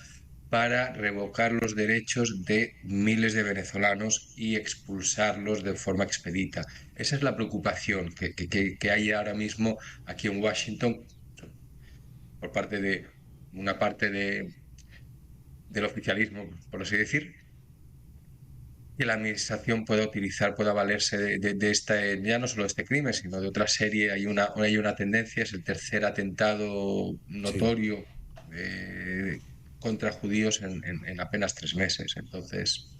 para revocar los derechos de miles de venezolanos y expulsarlos de forma expedita. Esa es la preocupación que hay ahora mismo aquí en Washington por parte de una parte del oficialismo, por así decir, que la administración pueda valerse de este, ya no solo de este crimen, sino de otra serie. Hay una tendencia, es el tercer atentado Sí. notorio contra judíos en apenas 3 meses. Entonces,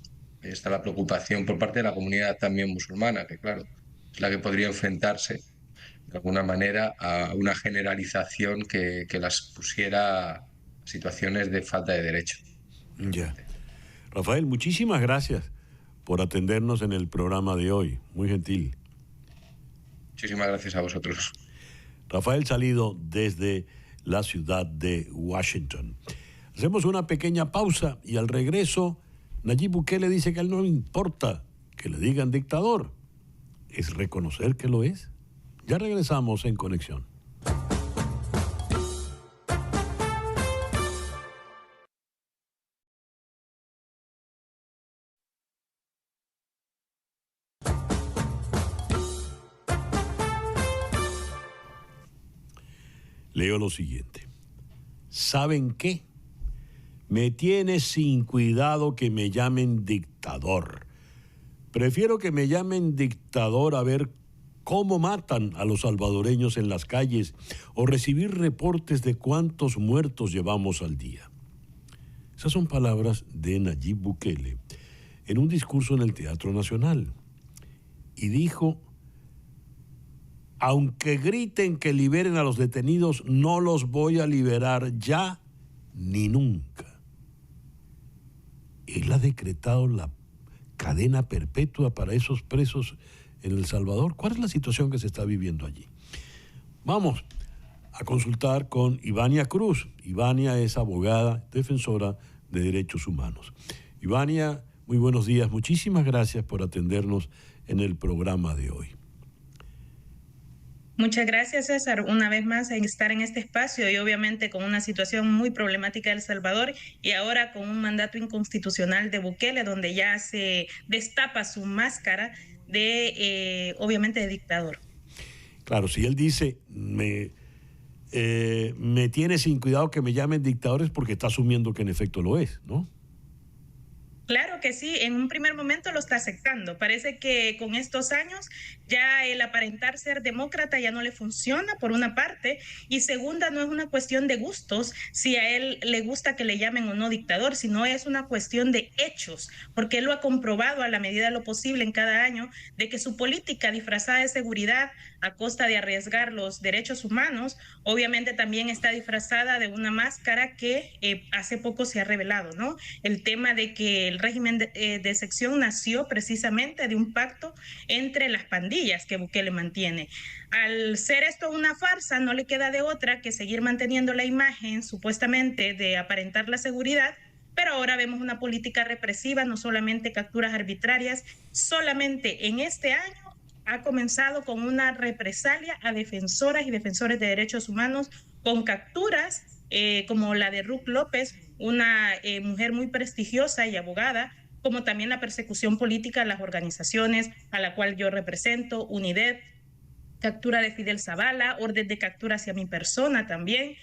está la preocupación por parte de la comunidad también musulmana, que claro, es la que podría enfrentarse de alguna manera a una generalización que las pusiera a situaciones de falta de derecho. Ya. Rafael, muchísimas gracias por atendernos en el programa de hoy. Muy gentil. Muchísimas gracias a vosotros. Rafael Salido desde la ciudad de Washington. Hacemos una pequeña pausa y al regreso Nayib Bukele dice que a él no le importa que le digan dictador. es reconocer que lo es. Ya regresamos en Conexión. Leo lo siguiente. ¿Saben qué? Me tiene sin cuidado que me llamen dictador. Prefiero que me llamen dictador a ver cómo matan a los salvadoreños en las calles o recibir reportes de cuántos muertos llevamos al día. Esas son palabras de Nayib Bukele en un discurso en el Teatro Nacional. Y dijo: aunque griten que liberen a los detenidos, no los voy a liberar ya ni nunca. Él ha decretado la cadena perpetua para esos presos en El Salvador. ¿Cuál es la situación que se está viviendo allí? Vamos a consultar con Ivania Cruz. Ivania es abogada, defensora de derechos humanos. Ivania, muy buenos días. Muchísimas gracias por atendernos en el programa de hoy. Muchas gracias, César, una vez más en estar en este espacio y obviamente con una situación muy problemática de El Salvador y ahora con un mandato inconstitucional de Bukele donde ya se destapa su máscara de, obviamente, de dictador. Claro, si él dice, me tiene sin cuidado que me llamen dictadores, porque está asumiendo que en efecto lo es, ¿no? Claro que sí, en un primer momento lo está aceptando. Parece que con estos años ya el aparentar ser demócrata ya no le funciona, por una parte, y segunda, no es una cuestión de gustos, si a él le gusta que le llamen o no dictador, sino es una cuestión de hechos, porque él lo ha comprobado a la medida de lo posible en cada año, de que su política disfrazada de seguridad a costa de arriesgar los derechos humanos, obviamente también está disfrazada de una máscara que hace poco se ha revelado, ¿no? El tema de que el régimen de excepción nació precisamente de un pacto entre las pandillas que Bukele mantiene. Al ser esto una farsa, no le queda de otra que seguir manteniendo la imagen supuestamente de aparentar la seguridad, pero ahora vemos una política represiva, no solamente capturas arbitrarias, solamente en este año ha comenzado con una represalia a defensoras y defensores de derechos humanos con capturas como la de Ruth López, una mujer muy prestigiosa y abogada, como también la persecución política a las organizaciones a la cual yo represento, UNIDED, captura de Fidel Zavala, orden de captura hacia mi persona también,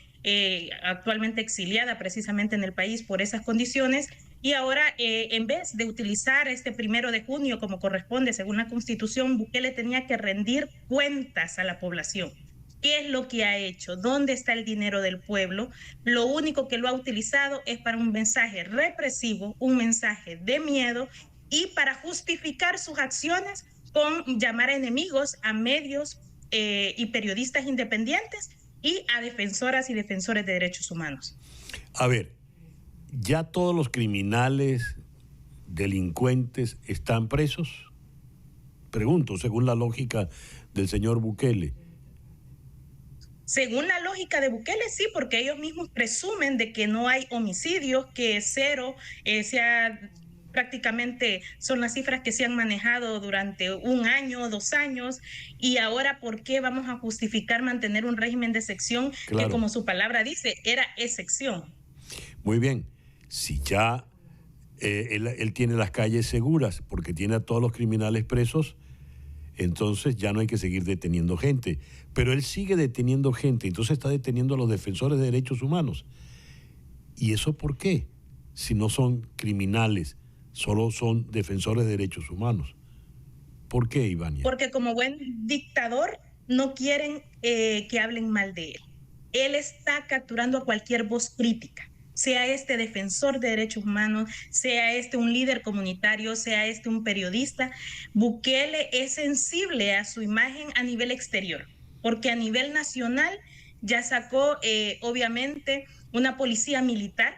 actualmente exiliada precisamente en el país por esas condiciones. Y ahora, en vez de utilizar este 1 de junio como corresponde según la Constitución, Bukele tenía que rendir cuentas a la población. ¿Qué es lo que ha hecho? ¿Dónde está el dinero del pueblo? Lo único que lo ha utilizado es para un mensaje represivo, un mensaje de miedo y para justificar sus acciones con llamar a enemigos a medios y periodistas independientes y a defensoras y defensores de derechos humanos. A ver, ¿ya todos los criminales, delincuentes están presos? Pregunto, según la lógica del señor Bukele. Según la lógica de Bukele, sí, porque ellos mismos presumen de que no hay homicidios, que cero, prácticamente son las cifras que se han manejado durante 1 año, 2 años, y ahora ¿por qué vamos a justificar mantener un régimen de excepción que, como su palabra dice, era excepción? Muy bien, si ya él tiene las calles seguras porque tiene a todos los criminales presos, entonces ya no hay que seguir deteniendo gente. Pero él sigue deteniendo gente, entonces está deteniendo a los defensores de derechos humanos. ¿Y eso por qué? Si no son criminales, solo son defensores de derechos humanos. ¿Por qué, Ivania? Porque como buen dictador no quieren que hablen mal de él. Él está capturando a cualquier voz crítica, sea este defensor de derechos humanos, sea este un líder comunitario, sea este un periodista. Bukele es sensible a su imagen a nivel exterior, porque a nivel nacional ya sacó obviamente una policía militar,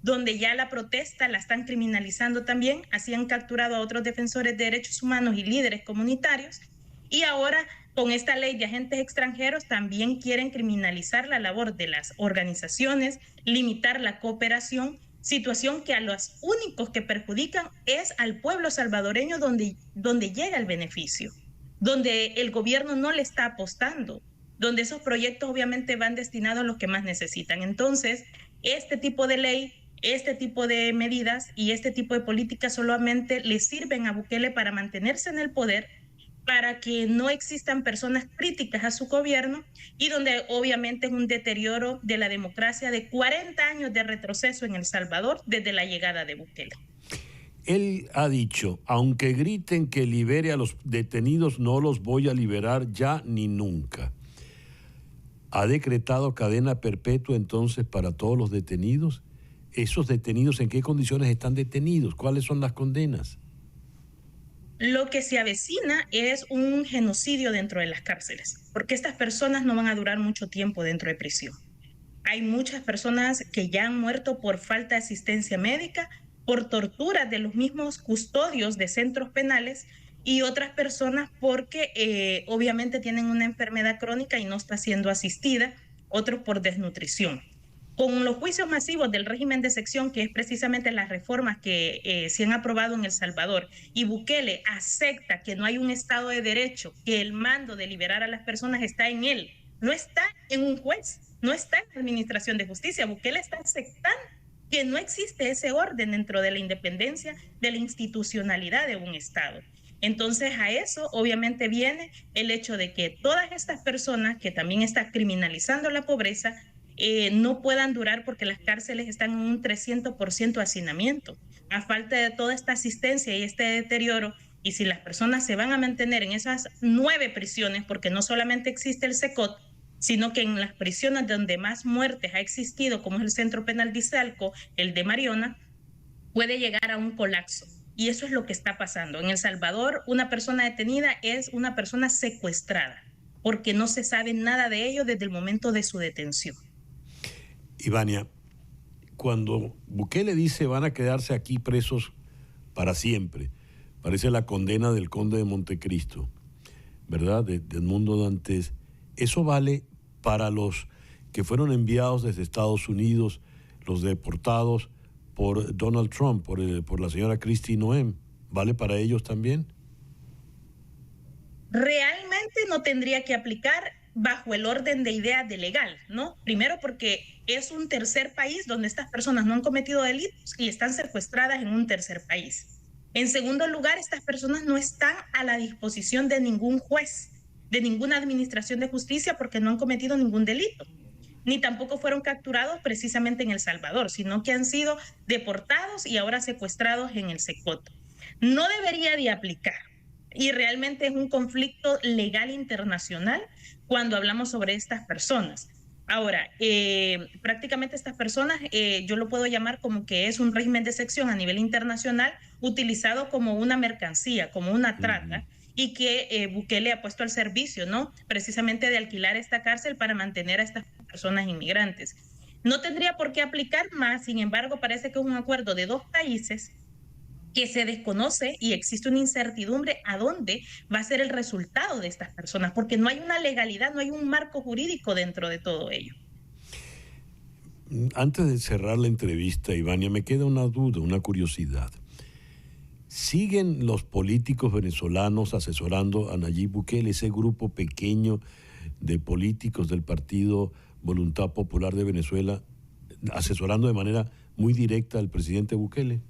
donde ya la protesta la están criminalizando también, así han capturado a otros defensores de derechos humanos y líderes comunitarios, y ahora con esta ley de agentes extranjeros también quieren criminalizar la labor de las organizaciones, limitar la cooperación, situación que a los únicos que perjudican es al pueblo salvadoreño donde llega el beneficio. donde el gobierno no le está apostando, donde esos proyectos obviamente van destinados a los que más necesitan. Entonces, este tipo de ley, este tipo de medidas y este tipo de políticas solamente le sirven a Bukele para mantenerse en el poder, para que no existan personas críticas a su gobierno y donde obviamente es un deterioro de la democracia de 40 años de retroceso en El Salvador desde la llegada de Bukele. Él ha dicho, aunque griten que libere a los detenidos, no los voy a liberar ya ni nunca. ¿Ha decretado cadena perpetua entonces para todos los detenidos? ¿Esos detenidos en qué condiciones están detenidos? ¿Cuáles son las condenas? Lo que se avecina es un genocidio dentro de las cárceles, porque estas personas no van a durar mucho tiempo dentro de prisión. Hay muchas personas que ya han muerto por falta de asistencia médica, por tortura de los mismos custodios de centros penales y otras personas porque obviamente tienen una enfermedad crónica y no está siendo asistida, otros por desnutrición. Con los juicios masivos del régimen de excepción, que es precisamente las reformas que se han aprobado en El Salvador, y Bukele acepta que no hay un Estado de Derecho, que el mando de liberar a las personas está en él, no está en un juez, no está en la Administración de Justicia. Bukele está aceptando que no existe ese orden dentro de la independencia, de la institucionalidad de un Estado. Entonces a eso obviamente viene el hecho de que todas estas personas que también están criminalizando la pobreza no puedan durar porque las cárceles están en un 300% hacinamiento, a falta de toda esta asistencia y este deterioro. Y si las personas se van a mantener en esas 9 prisiones, porque no solamente existe el SECOT, sino que en las prisiones donde más muertes ha existido, como es el Centro Penal de Izalco, el de Mariona, puede llegar a un colapso. Y eso es lo que está pasando. En El Salvador, una persona detenida es una persona secuestrada, porque no se sabe nada de ello desde el momento de su detención. Ivania, cuando Bukele dice van a quedarse aquí presos para siempre, parece la condena del conde de Montecristo, ¿verdad? De Edmundo Dantes. ¿Eso vale para los que fueron enviados desde Estados Unidos, los deportados por Donald Trump, por la señora Kristi Noem? ¿Vale para ellos también? Realmente no tendría que aplicar bajo el orden de ideas de legal, ¿no? Primero porque es un tercer país donde estas personas no han cometido delitos y están secuestradas en un tercer país. En segundo lugar, estas personas no están a la disposición de ningún juez, de ninguna administración de justicia, porque no han cometido ningún delito, ni tampoco fueron capturados precisamente en El Salvador, sino que han sido deportados y ahora secuestrados en el SECOT. No debería de aplicar. Y realmente es un conflicto legal internacional cuando hablamos sobre estas personas. Ahora, prácticamente estas personas, yo lo puedo llamar como que es un régimen de excepción a nivel internacional utilizado como una mercancía, como una trata, y que Bukele ha puesto al servicio, ¿no? Precisamente de alquilar esta cárcel para mantener a estas personas inmigrantes. No tendría por qué aplicar más, sin embargo, parece que es un acuerdo de 2 países que se desconoce y existe una incertidumbre a dónde va a ser el resultado de estas personas, porque no hay una legalidad, no hay un marco jurídico dentro de todo ello. Antes de cerrar la entrevista, Ivania, me queda una duda, una curiosidad. ¿Siguen los políticos venezolanos asesorando a Nayib Bukele, ese grupo pequeño de políticos del Partido Voluntad Popular de Venezuela, asesorando de manera muy directa al presidente Bukele?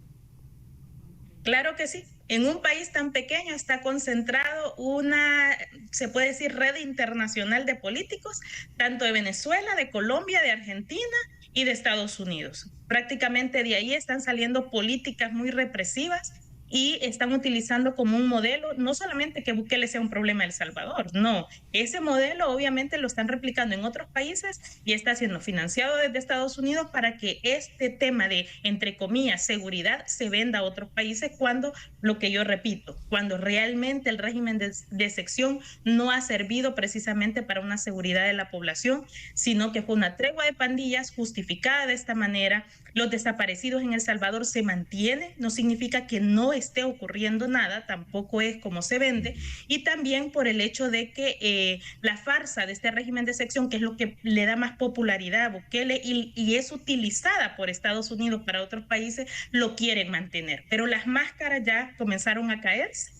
Claro que sí. En un país tan pequeño está concentrado una, se puede decir, red internacional de políticos, tanto de Venezuela, de Colombia, de Argentina y de Estados Unidos. Prácticamente de ahí están saliendo políticas muy represivas y están utilizando como un modelo, no solamente que Bukele sea un problema de El Salvador, no, ese modelo obviamente lo están replicando en otros países y está siendo financiado desde Estados Unidos para que este tema de, entre comillas, seguridad se venda a otros países, cuando, lo que yo repito, cuando realmente el régimen de excepción no ha servido precisamente para una seguridad de la población, sino que fue una tregua de pandillas justificada de esta manera. Los desaparecidos en El Salvador se mantienen, no significa que no esté ocurriendo nada, tampoco es como se vende, y también por el hecho de que la farsa de este régimen de excepción, que es lo que le da más popularidad a Bukele y es utilizada por Estados Unidos para otros países, lo quieren mantener. Pero las máscaras ya comenzaron a caerse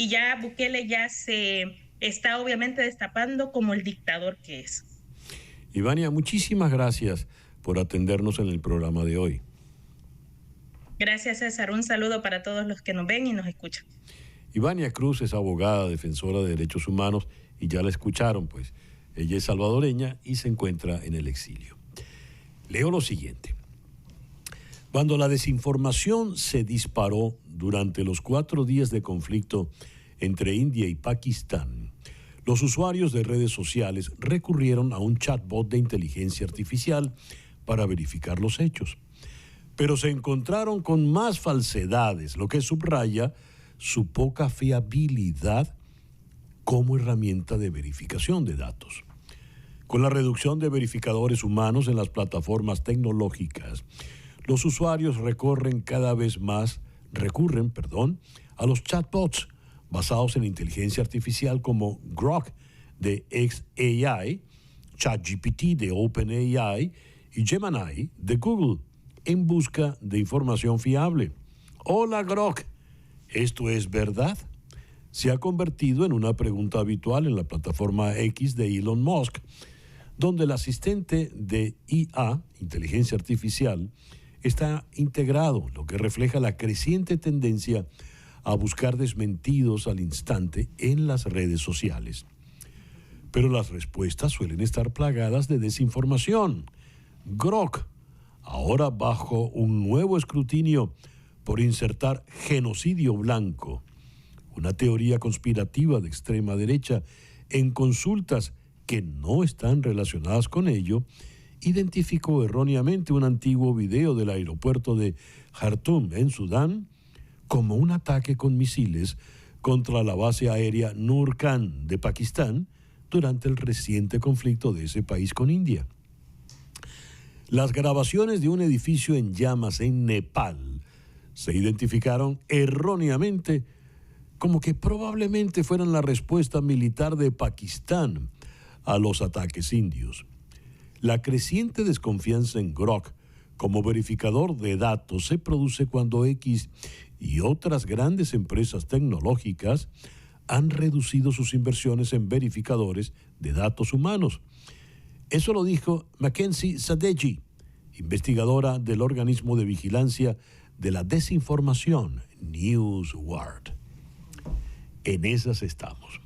y ya Bukele ya se está obviamente destapando como el dictador que es. Ivania, muchísimas gracias por atendernos en el programa de hoy. Gracias, César. Un saludo para todos los que nos ven y nos escuchan. Ivania Cruz es abogada, defensora de derechos humanos, y ya la escucharon, pues. Ella es salvadoreña y se encuentra en el exilio. Leo lo siguiente. Cuando la desinformación se disparó durante los 4 días de conflicto entre India y Pakistán, los usuarios de redes sociales recurrieron a un chatbot de inteligencia artificial para verificar los hechos. Pero se encontraron con más falsedades, lo que subraya su poca fiabilidad como herramienta de verificación de datos. Con la reducción de verificadores humanos en las plataformas tecnológicas, los usuarios recurren a los chatbots basados en inteligencia artificial como Grok de xAI, ChatGPT de OpenAI y Gemini de Google en busca de información fiable. Hola Grok, ¿esto es verdad? Se ha convertido en una pregunta habitual en la plataforma X de Elon Musk, donde el asistente de IA, inteligencia artificial, está integrado, lo que refleja la creciente tendencia a buscar desmentidos al instante en las redes sociales. Pero las respuestas suelen estar plagadas de desinformación. Grok, ahora bajo un nuevo escrutinio por insertar genocidio blanco, una teoría conspirativa de extrema derecha, en consultas que no están relacionadas con ello, identificó erróneamente un antiguo video del aeropuerto de Jartum, en Sudán, como un ataque con misiles contra la base aérea Nur Khan de Pakistán durante el reciente conflicto de ese país con India. Las grabaciones de un edificio en llamas en Nepal se identificaron erróneamente como que probablemente fueran la respuesta militar de Pakistán a los ataques indios. La creciente desconfianza en Grok como verificador de datos se produce cuando X y otras grandes empresas tecnológicas han reducido sus inversiones en verificadores de datos humanos. Eso lo dijo Mackenzie Sadeghi, investigadora del organismo de vigilancia de la desinformación NewsWard. En esas estamos.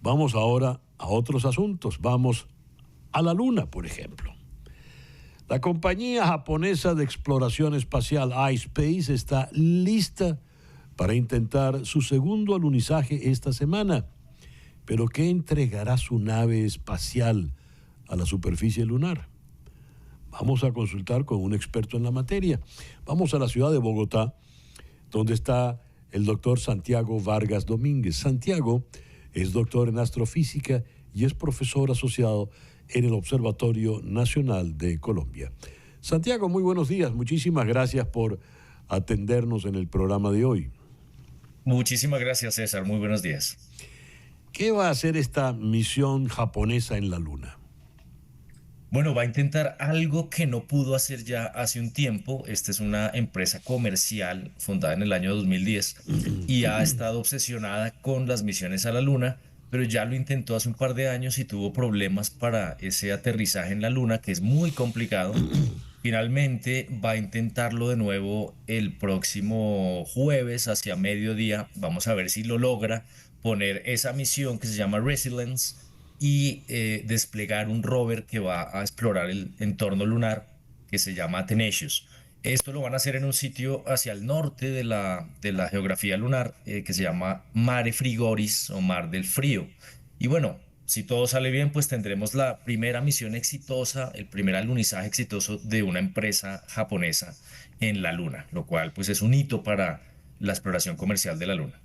Vamos ahora a otros asuntos. Vamos a la Luna, por ejemplo. La compañía japonesa de exploración espacial iSpace está lista para intentar su segundo alunizaje esta semana. ¿Pero qué entregará su nave espacial a la superficie lunar? Vamos a consultar con un experto en la materia. Vamos a la ciudad de Bogotá, donde está el doctor Santiago Vargas Domínguez. Santiago es doctor en astrofísica y es profesor asociado en el Observatorio Nacional de Colombia. Santiago, muy buenos días. Muchísimas gracias por atendernos en el programa de hoy. Muchísimas gracias, César. Muy buenos días. ¿Qué va a hacer esta misión japonesa en la Luna? Bueno, va a intentar algo que no pudo hacer ya hace un tiempo. Esta es una empresa comercial fundada en el año 2010 y ha estado obsesionada con las misiones a la Luna, pero ya lo intentó hace un par de años y tuvo problemas para ese aterrizaje en la Luna, que es muy complicado. Finalmente va a intentarlo de nuevo el próximo jueves hacia mediodía. Vamos a ver si lo logra poner esa misión que se llama Resilience y desplegar un rover que va a explorar el entorno lunar que se llama Tenacious. Esto lo van a hacer en un sitio hacia el norte de la geografía lunar que se llama Mare Frigoris o Mar del Frío. Y bueno, si todo sale bien, pues tendremos la primera misión exitosa, el primer alunizaje exitoso de una empresa japonesa en la Luna, lo cual pues es un hito para la exploración comercial de la Luna.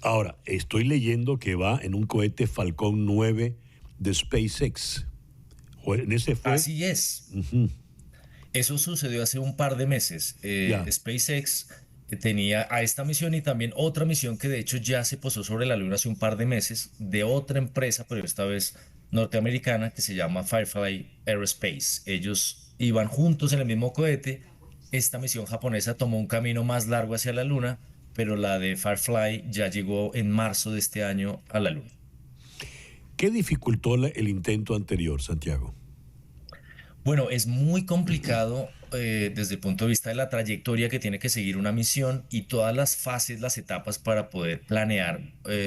Ahora, estoy leyendo que va en un cohete Falcon 9 de SpaceX. ¿En ese fue? Así es. Uh-huh. Eso sucedió hace un par de meses. SpaceX tenía a esta misión y también otra misión que de hecho ya se posó sobre la Luna hace un par de meses de otra empresa, pero esta vez norteamericana, que se llama Firefly Aerospace. Ellos iban juntos en el mismo cohete. Esta misión japonesa tomó un camino más largo hacia la Luna, pero la de Firefly ya llegó en marzo de este año a la Luna. ¿Qué dificultó el intento anterior, Santiago? Bueno, es muy complicado desde el punto de vista de la trayectoria que tiene que seguir una misión y todas las fases, las etapas para poder planear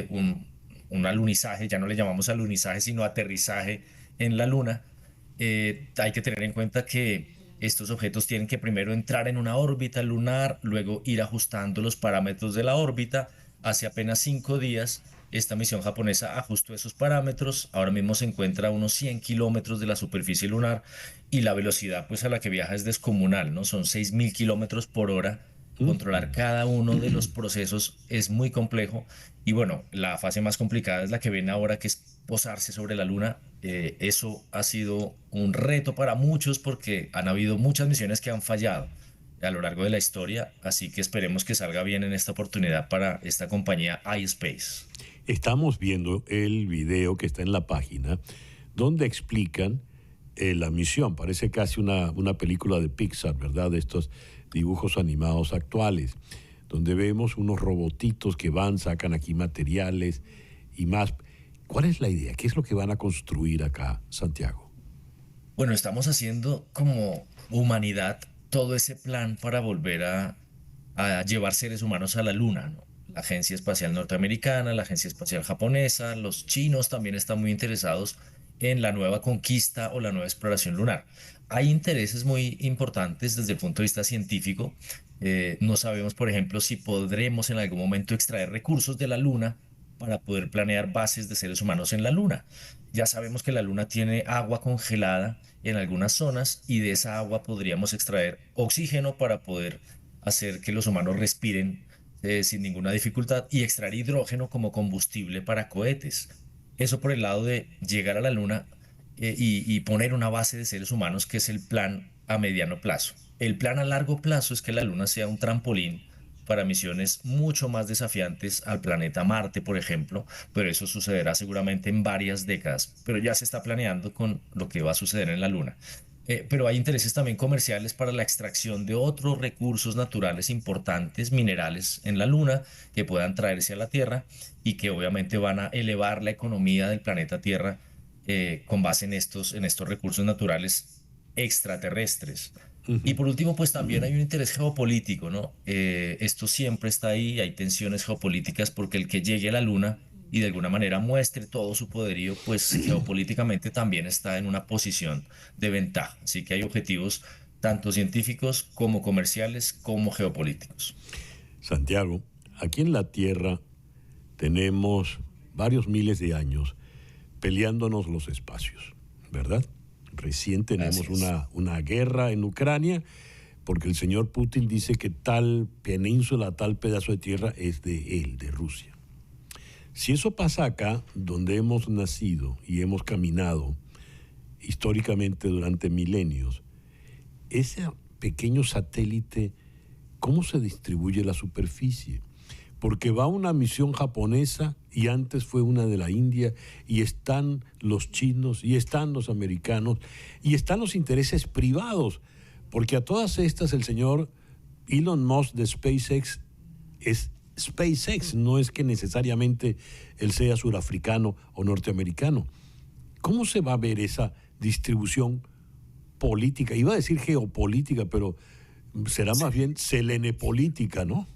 un alunizaje. Ya no le llamamos alunizaje, sino aterrizaje en la Luna. Hay que tener en cuenta que estos objetos tienen que primero entrar en una órbita lunar, luego ir ajustando los parámetros de la órbita. Hace apenas 5 días, esta misión japonesa ajustó esos parámetros. Ahora mismo se encuentra a unos 100 kilómetros de la superficie lunar y la velocidad pues a la que viaja es descomunal, ¿no? Son 6.000 kilómetros por hora. Controlar cada uno de los procesos es muy complejo y bueno, la fase más complicada es la que ven ahora, que es posarse sobre la Luna. Eso ha sido un reto para muchos porque han habido muchas misiones que han fallado a lo largo de la historia, así que esperemos que salga bien en esta oportunidad para esta compañía iSpace. Estamos viendo el video que está en la página donde explican la misión. Parece casi una película de Pixar, ¿verdad? De estos dibujos animados actuales, donde vemos unos robotitos que van, sacan aquí materiales y más. ¿Cuál es la idea? ¿Qué es lo que van a construir acá, Santiago? Bueno, estamos haciendo como humanidad todo ese plan para volver a llevar seres humanos a la Luna, ¿no? La Agencia Espacial Norteamericana, la Agencia Espacial Japonesa, los chinos también están muy interesados en la nueva conquista o la nueva exploración lunar. Hay intereses muy importantes desde el punto de vista científico. No sabemos, por ejemplo, si podremos en algún momento extraer recursos de la Luna para poder planear bases de seres humanos en la Luna. Ya sabemos que la Luna tiene agua congelada en algunas zonas y de esa agua podríamos extraer oxígeno para poder hacer que los humanos respiren sin ninguna dificultad y extraer hidrógeno como combustible para cohetes. Eso por el lado de llegar a la Luna y poner una base de seres humanos, que es el plan a mediano plazo. El plan a largo plazo es que la Luna sea un trampolín para misiones mucho más desafiantes al planeta Marte, por ejemplo, pero eso sucederá seguramente en varias décadas, pero ya se está planeando con lo que va a suceder en la Luna. Pero hay intereses también comerciales para la extracción de otros recursos naturales importantes, minerales en la Luna, que puedan traerse a la Tierra y que obviamente van a elevar la economía del planeta Tierra con base en estos recursos naturales extraterrestres. Y por último, pues también hay un interés geopolítico, ¿no? Esto siempre está ahí, hay tensiones geopolíticas porque el que llegue a la Luna y de alguna manera muestre todo su poderío, pues geopolíticamente también está en una posición de ventaja. Así que hay objetivos tanto científicos como comerciales como geopolíticos. Santiago, aquí en la Tierra tenemos varios miles de años peleándonos los espacios, ¿verdad? Recién tenemos una guerra en Ucrania porque el señor Putin dice que tal península, tal pedazo de tierra es de él, de Rusia. Si eso pasa acá, donde hemos nacido y hemos caminado históricamente durante milenios, ese pequeño satélite, ¿cómo se distribuye la superficie? Porque va una misión japonesa y antes fue una de la India y están los chinos y están los americanos y están los intereses privados, porque a todas estas el señor Elon Musk de SpaceX es SpaceX, no es que necesariamente él sea surafricano o norteamericano. ¿Cómo se va a ver esa distribución política? Iba a decir geopolítica, pero será más bien selenepolítica, ¿no?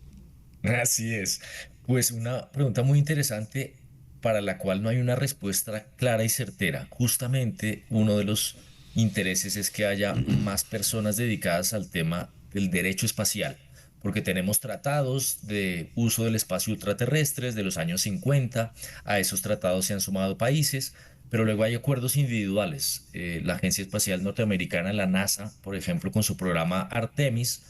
Así es. Pues una pregunta muy interesante para la cual no hay una respuesta clara y certera. Justamente uno de los intereses es que haya más personas dedicadas al tema del derecho espacial, porque tenemos tratados de uso del espacio ultraterrestres de los años 50, a esos tratados se han sumado países, pero luego hay acuerdos individuales. La Agencia Espacial Norteamericana, la NASA, por ejemplo, con su programa Artemis,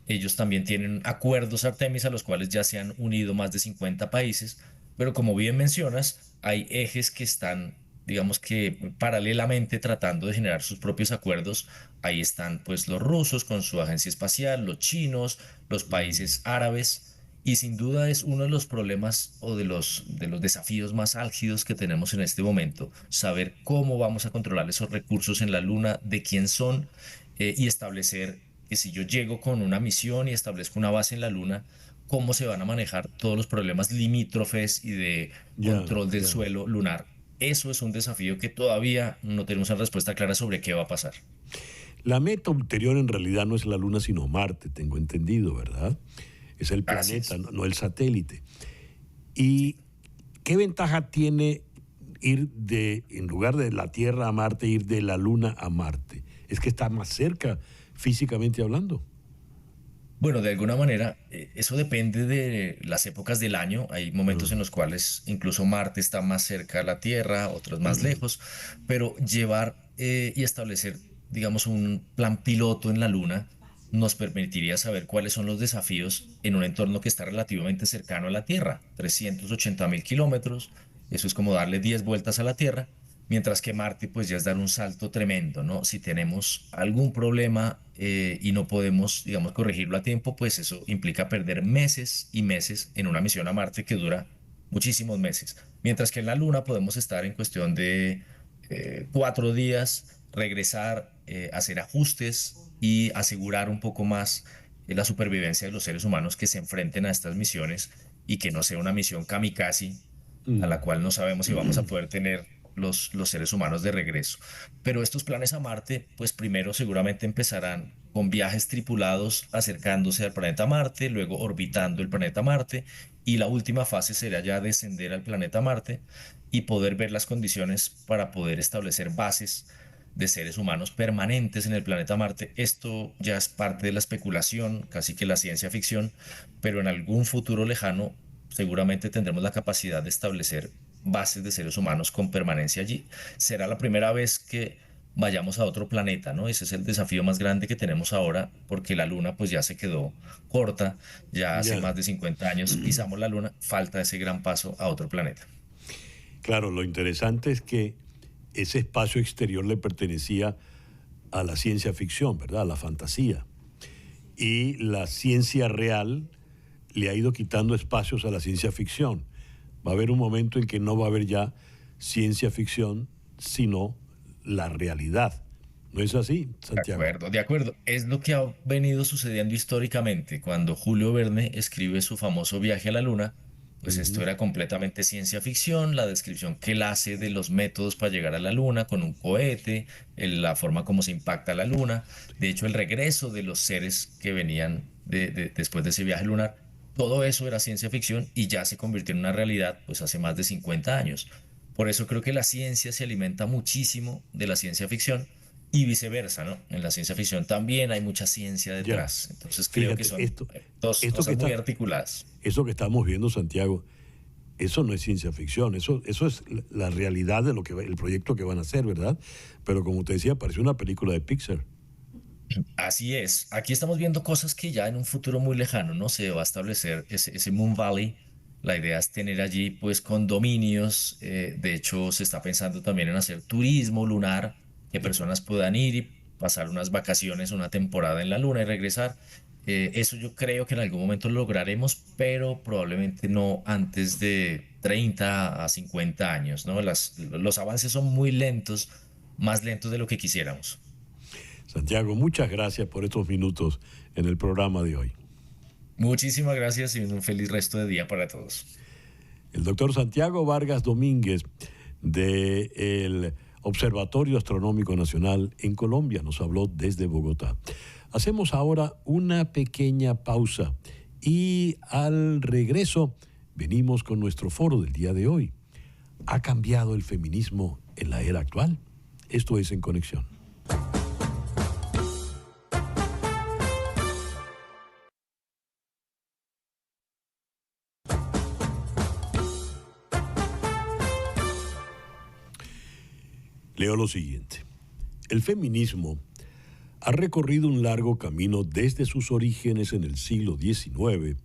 ellos también tienen acuerdos Artemis a los cuales ya se han unido más de 50 países, pero como bien mencionas, hay ejes que están, digamos que paralelamente tratando de generar sus propios acuerdos. Ahí están pues los rusos con su agencia espacial, los chinos, los países árabes, y sin duda es uno de los problemas o de los desafíos más álgidos que tenemos en este momento, saber cómo vamos a controlar esos recursos en la Luna, de quién son, y establecer que si yo llego con una misión y establezco una base en la Luna, cómo se van a manejar todos los problemas limítrofes y de control del suelo lunar. Eso es un desafío que todavía no tenemos una respuesta clara sobre qué va a pasar. La meta ulterior en realidad no es la Luna, sino Marte, tengo entendido, ¿verdad? Es el planeta, no el satélite. ¿Y qué ventaja tiene ir en lugar de la Tierra a Marte, ir de la Luna a Marte? Es que está más cerca, físicamente hablando. Bueno, de alguna manera, eso depende de las épocas del año. Hay momentos en los cuales incluso Marte está más cerca a la Tierra, otros más lejos, pero llevar y establecer, digamos, un plan piloto en la Luna nos permitiría saber cuáles son los desafíos en un entorno que está relativamente cercano a la Tierra, 380.000 kilómetros. Eso es como darle 10 vueltas a la Tierra, mientras que Marte pues ya es dar un salto tremendo, ¿no? Si tenemos algún problema y no podemos, digamos, corregirlo a tiempo, pues eso implica perder meses y meses en una misión a Marte que dura muchísimos meses. Mientras que en la Luna podemos estar en cuestión de 4 días, regresar, hacer ajustes y asegurar un poco más la supervivencia de los seres humanos que se enfrenten a estas misiones y que no sea una misión kamikaze a la cual no sabemos si vamos a poder tener los seres humanos de regreso. Pero estos planes a Marte, pues primero seguramente empezarán con viajes tripulados acercándose al planeta Marte, luego orbitando el planeta Marte, y la última fase será ya descender al planeta Marte y poder ver las condiciones para poder establecer bases de seres humanos permanentes en el planeta Marte. Esto ya es parte de la especulación, casi que la ciencia ficción, pero en algún futuro lejano seguramente tendremos la capacidad de establecer bases de seres humanos con permanencia allí. Será la primera vez que vayamos a otro planeta, ¿no? Ese es el desafío más grande que tenemos ahora, porque la Luna pues ya se quedó corta, ya hace más de 50 años pisamos la Luna, falta ese gran paso a otro planeta. Claro, lo interesante es que ese espacio exterior le pertenecía a la ciencia ficción, ¿verdad? A la fantasía. Y la ciencia real le ha ido quitando espacios a la ciencia ficción. Va a haber un momento en que no va a haber ya ciencia ficción, sino la realidad. ¿No es así, Santiago? De acuerdo. Es lo que ha venido sucediendo históricamente. Cuando Julio Verne escribe su famoso Viaje a la Luna, pues esto era completamente ciencia ficción, la descripción que él hace de los métodos para llegar a la Luna con un cohete, la forma como se impacta la Luna, de hecho el regreso de los seres que venían después de ese viaje lunar, todo eso era ciencia ficción y ya se convirtió en una realidad pues hace más de 50 años. Por eso creo que la ciencia se alimenta muchísimo de la ciencia ficción y viceversa, ¿no? En la ciencia ficción también hay mucha ciencia detrás. Entonces creo que son dos cosas muy articuladas. Eso que estamos viendo, Santiago, eso no es ciencia ficción, eso es la realidad de el proyecto que van a hacer, ¿verdad? Pero como te decía, parece una película de Pixar. Así es. Aquí estamos viendo cosas que ya en un futuro muy lejano, ¿no? Se va a establecer ese Moon Valley. La idea es tener allí, pues, condominios. De hecho, se está pensando también en hacer turismo lunar, que personas puedan ir y pasar unas vacaciones, una temporada en la Luna y regresar. Eso yo creo que en algún momento lo lograremos, pero probablemente no antes de 30 a 50 años, ¿no? Los avances son muy lentos, más lentos de lo que quisiéramos. Santiago, muchas gracias por estos minutos en el programa de hoy. Muchísimas gracias y un feliz resto de día para todos. El doctor Santiago Vargas Domínguez del Observatorio Astronómico Nacional en Colombia nos habló desde Bogotá. Hacemos ahora una pequeña pausa y al regreso venimos con nuestro foro del día de hoy. ¿Ha cambiado el feminismo en la era actual? Esto es En Conexión. Leo lo siguiente. El feminismo ha recorrido un largo camino desde sus orígenes en el siglo XIX,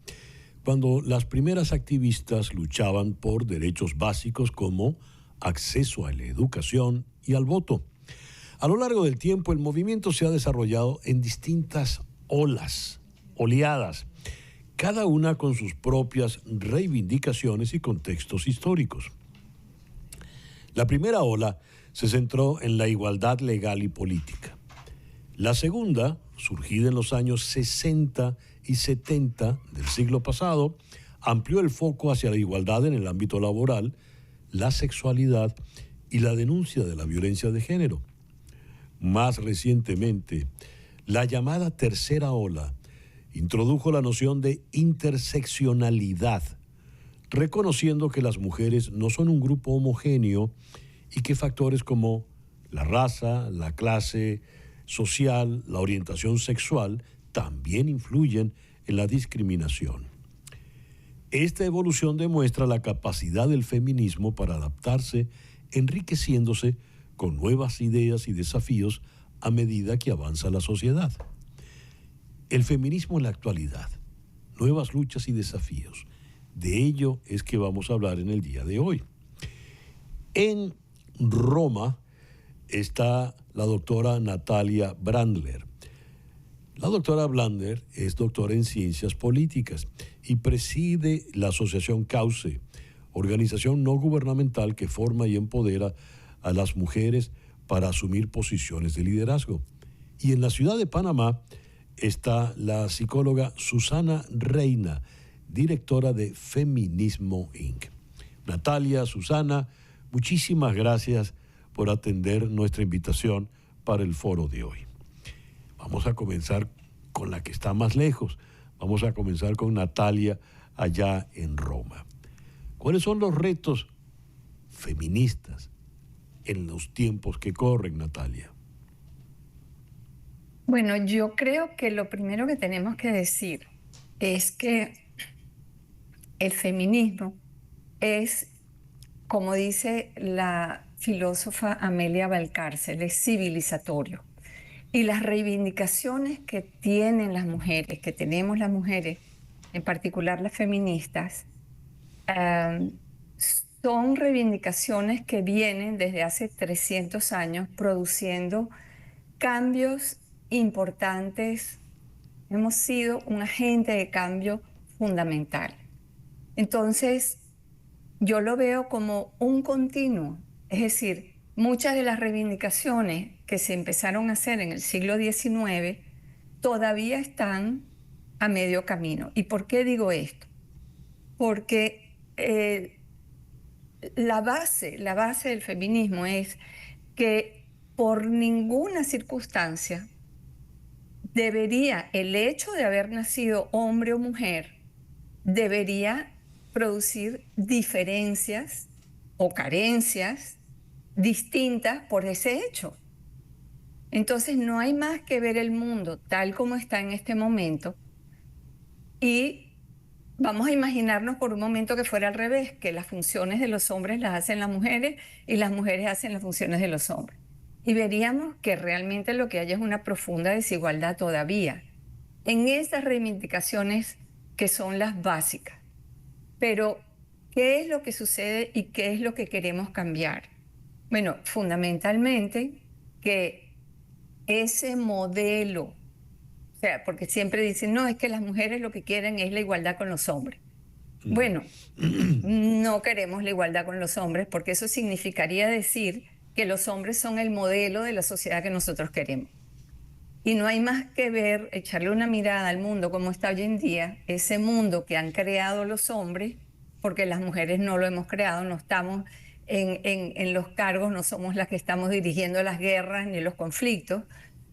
cuando las primeras activistas luchaban por derechos básicos como acceso a la educación y al voto. A lo largo del tiempo, el movimiento se ha desarrollado en distintas oleadas, cada una con sus propias reivindicaciones y contextos históricos. La primera ola se centró en la igualdad legal y política. La segunda, surgida en los años 60 y 70 del siglo pasado, amplió el foco hacia la igualdad en el ámbito laboral, la sexualidad y la denuncia de la violencia de género. Más recientemente, la llamada tercera ola introdujo la noción de interseccionalidad, reconociendo que las mujeres no son un grupo homogéneo y que factores como la raza, la clase social, la orientación sexual también influyen en la discriminación. Esta evolución demuestra la capacidad del feminismo para adaptarse, enriqueciéndose con nuevas ideas y desafíos a medida que avanza la sociedad. El feminismo en la actualidad, nuevas luchas y desafíos. De ello es que vamos a hablar en el día de hoy. En Roma está la doctora Natalia Brandler. La doctora Brandler es doctora en ciencias políticas y preside la asociación CAUCE, organización no gubernamental que forma y empodera a las mujeres para asumir posiciones de liderazgo. Y en la ciudad de Panamá está la psicóloga Susana Reina, directora de Feminismo Inc. Natalia, Susana, muchísimas gracias por atender nuestra invitación para el foro de hoy. Vamos a comenzar con la que está más lejos. Vamos a comenzar con Natalia allá en Roma. ¿Cuáles son los retos feministas en los tiempos que corren, Natalia? Bueno, yo creo que lo primero que tenemos que decir es que el feminismo es, como dice la filósofa Amelia Valcárcel, es civilizatorio. Y las reivindicaciones que tienen las mujeres, que tenemos las mujeres, en particular las feministas, son reivindicaciones que vienen desde hace 300 años produciendo cambios importantes. Hemos sido un agente de cambio fundamental. Entonces, yo lo veo como un continuo. Es decir, muchas de las reivindicaciones que se empezaron a hacer en el siglo XIX todavía están a medio camino. ¿Y por qué digo esto? Porque la base del feminismo es que por ninguna circunstancia debería el hecho de haber nacido hombre o mujer debería producir diferencias o carencias distintas por ese hecho. Entonces no hay más que ver el mundo tal como está en este momento y vamos a imaginarnos por un momento que fuera al revés, que las funciones de los hombres las hacen las mujeres y las mujeres hacen las funciones de los hombres. Y veríamos que realmente lo que hay es una profunda desigualdad todavía en esas reivindicaciones que son las básicas. Pero, ¿qué es lo que sucede y qué es lo que queremos cambiar? Bueno, fundamentalmente que ese modelo, o sea, porque siempre dicen, no, es que las mujeres lo que quieren es la igualdad con los hombres. Bueno, no queremos la igualdad con los hombres porque eso significaría decir que los hombres son el modelo de la sociedad que nosotros queremos. Y no hay más que ver, echarle una mirada al mundo como está hoy en día, ese mundo que han creado los hombres, porque las mujeres no lo hemos creado, no estamos en los cargos, no somos las que estamos dirigiendo las guerras ni los conflictos,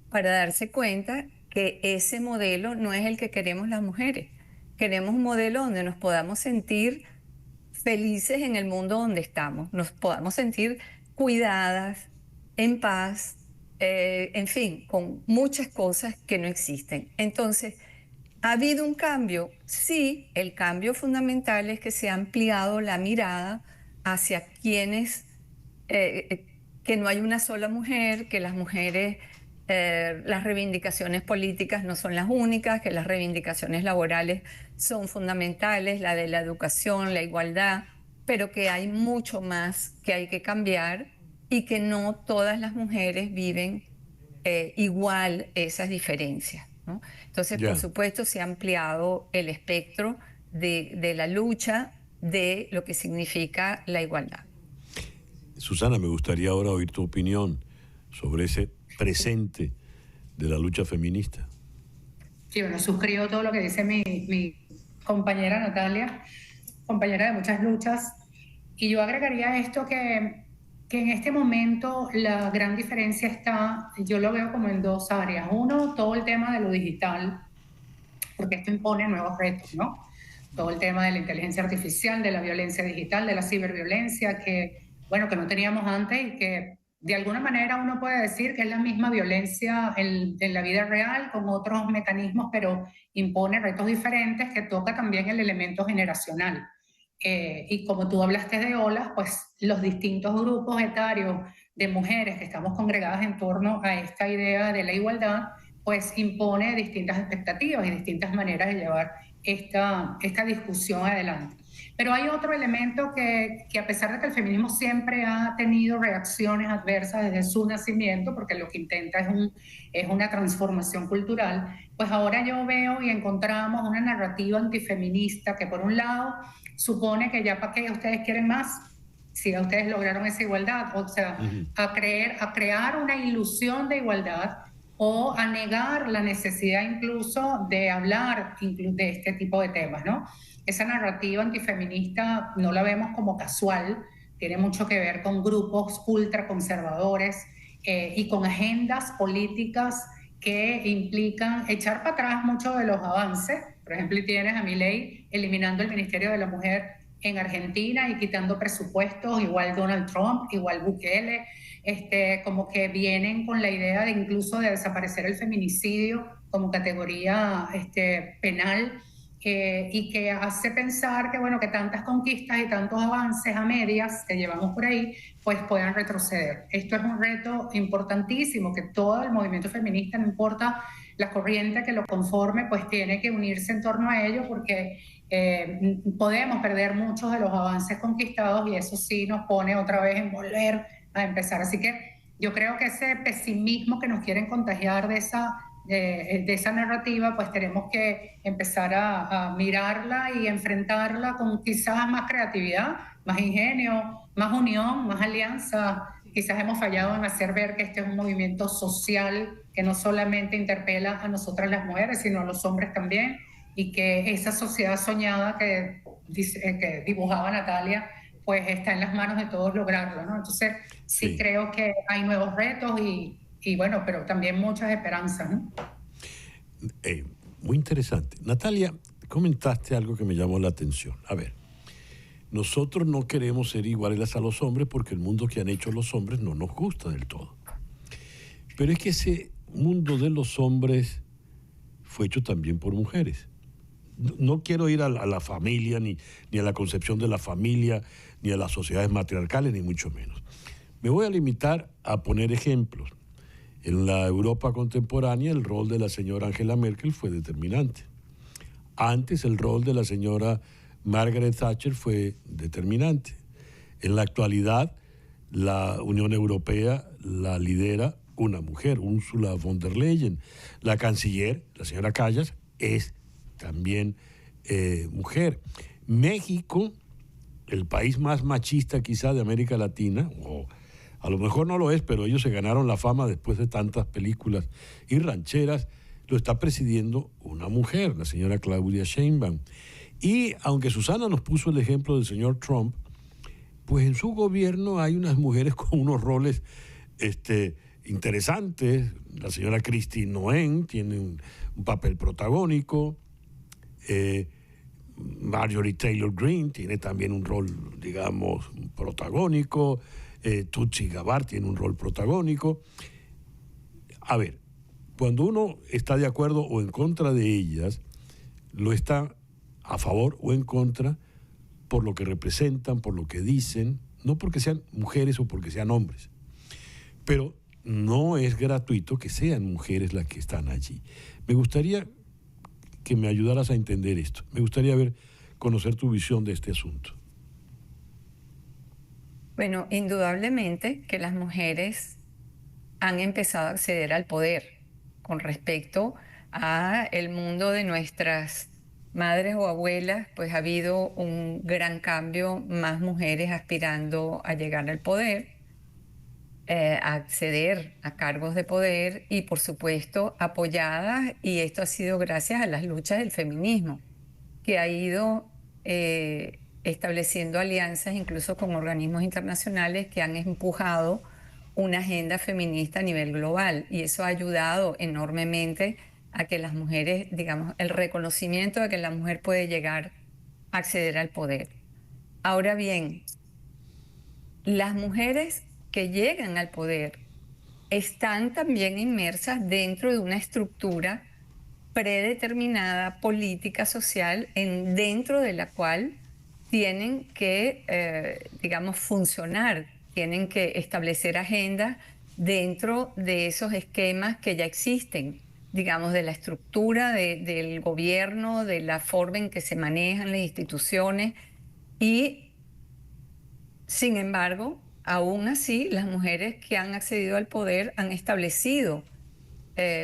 para darse cuenta que ese modelo no es el que queremos las mujeres. Queremos un modelo donde nos podamos sentir felices en el mundo donde estamos, nos podamos sentir cuidadas, en paz, en fin, con muchas cosas que no existen. Entonces, ¿ha habido un cambio? Sí, el cambio fundamental es que se ha ampliado la mirada hacia quienes, que no hay una sola mujer, que las mujeres, las reivindicaciones políticas no son las únicas, que las reivindicaciones laborales son fundamentales, la de la educación, la igualdad, pero que hay mucho más que hay que cambiar y que no todas las mujeres viven igual esas diferencias, ¿no? Entonces, por supuesto, se ha ampliado el espectro de la lucha de lo que significa la igualdad. Susana, me gustaría ahora oír tu opinión sobre ese presente de la lucha feminista. Sí, bueno, suscribo todo lo que dice mi compañera Natalia, compañera de muchas luchas. Y yo agregaría esto que en este momento la gran diferencia está, yo lo veo como en dos áreas. Uno, todo el tema de lo digital, porque esto impone nuevos retos, ¿no? Todo el tema de la inteligencia artificial, de la violencia digital, de la ciberviolencia, que, bueno, que no teníamos antes y que de alguna manera uno puede decir que es la misma violencia en la vida real con otros mecanismos, pero impone retos diferentes que toca también el elemento generacional. Y como tú hablaste de olas, pues los distintos grupos etarios de mujeres que estamos congregadas en torno a esta idea de la igualdad, pues impone distintas expectativas y distintas maneras de llevar esta discusión adelante. Pero hay otro elemento que a pesar de que el feminismo siempre ha tenido reacciones adversas desde su nacimiento, porque lo que intenta es una transformación cultural, pues ahora yo veo y encontramos una narrativa antifeminista que por un lado supone que ya para qué ustedes quieren más, si ya ustedes lograron esa igualdad, o sea, a crear una ilusión de igualdad o a negar la necesidad incluso de hablar de este tipo de temas, ¿no? Esa narrativa antifeminista no la vemos como casual, tiene mucho que ver con grupos ultraconservadores y con agendas políticas que implican echar para atrás muchos de los avances. Por ejemplo, tienes a Milei eliminando el Ministerio de la Mujer en Argentina y quitando presupuestos, igual Donald Trump, igual Bukele, como que vienen con la idea de incluso de desaparecer el feminicidio como categoría penal, y que hace pensar que, bueno, que tantas conquistas y tantos avances a medias que llevamos por ahí, pues puedan retroceder. Esto es un reto importantísimo que todo el movimiento feminista, no importa la corriente que lo conforme, pues tiene que unirse en torno a ello porque podemos perder muchos de los avances conquistados y eso sí nos pone otra vez en volver a empezar. Así que yo creo que ese pesimismo que nos quieren contagiar de esa narrativa, pues tenemos que empezar a mirarla y enfrentarla con quizás más creatividad, más ingenio, más unión, más alianza. Quizás hemos fallado en hacer ver que este es un movimiento social que no solamente interpela a nosotras las mujeres, sino a los hombres también, y que esa sociedad soñada que dibujaba Natalia, pues está en las manos de todos lograrlo, ¿no? Entonces sí creo que hay nuevos retos y bueno, pero también muchas esperanzas, ¿no? Muy interesante. Natalia, comentaste algo que me llamó la atención. A ver, nosotros no queremos ser iguales a los hombres porque el mundo que han hecho los hombres no nos gusta del todo. Pero es que ese mundo de los hombres fue hecho también por mujeres. No quiero ir a la familia, ni a la concepción de la familia, ni a las sociedades matriarcales, ni mucho menos. Me voy a limitar a poner ejemplos. En la Europa contemporánea, el rol de la señora Angela Merkel fue determinante. Antes, el rol de la señora Margaret Thatcher fue determinante. En la actualidad, la Unión Europea la lidera una mujer, Ursula von der Leyen. La canciller, la señora Callas, es también mujer. México, el país más machista quizá de América Latina, o a lo mejor no lo es, pero ellos se ganaron la fama después de tantas películas y rancheras, lo está presidiendo una mujer, la señora Claudia Sheinbaum. Y aunque Susana nos puso el ejemplo del señor Trump, pues en su gobierno hay unas mujeres con unos roles interesantes. La señora Kristi Noem tiene un papel protagónico. Marjorie Taylor Greene tiene también un rol, digamos, protagónico. Tulsi Gabbard tiene un rol protagónico. A ver, cuando uno está de acuerdo o en contra de ellas, lo está a favor o en contra por lo que representan, por lo que dicen, no porque sean mujeres o porque sean hombres. Pero no es gratuito que sean mujeres las que están allí. Me gustaría que me ayudaras a entender esto. Me gustaría conocer tu visión de este asunto. Bueno, indudablemente que las mujeres han empezado a acceder al poder con respecto a el mundo de nuestras madres o abuelas, pues ha habido un gran cambio, más mujeres aspirando a llegar al poder. acceder a cargos de poder y, por supuesto, apoyadas, y esto ha sido gracias a las luchas del feminismo, que ha ido estableciendo alianzas incluso con organismos internacionales que han empujado una agenda feminista a nivel global, y eso ha ayudado enormemente a que las mujeres, digamos, el reconocimiento de que la mujer puede llegar a acceder al poder. Ahora bien, las mujeres que llegan al poder están también inmersas dentro de una estructura predeterminada, política, social, dentro de la cual tienen que, digamos, funcionar, tienen que establecer agendas dentro de esos esquemas que ya existen, digamos, de la estructura del gobierno, de la forma en que se manejan las instituciones, y, sin embargo, aún así, las mujeres que han accedido al poder han establecido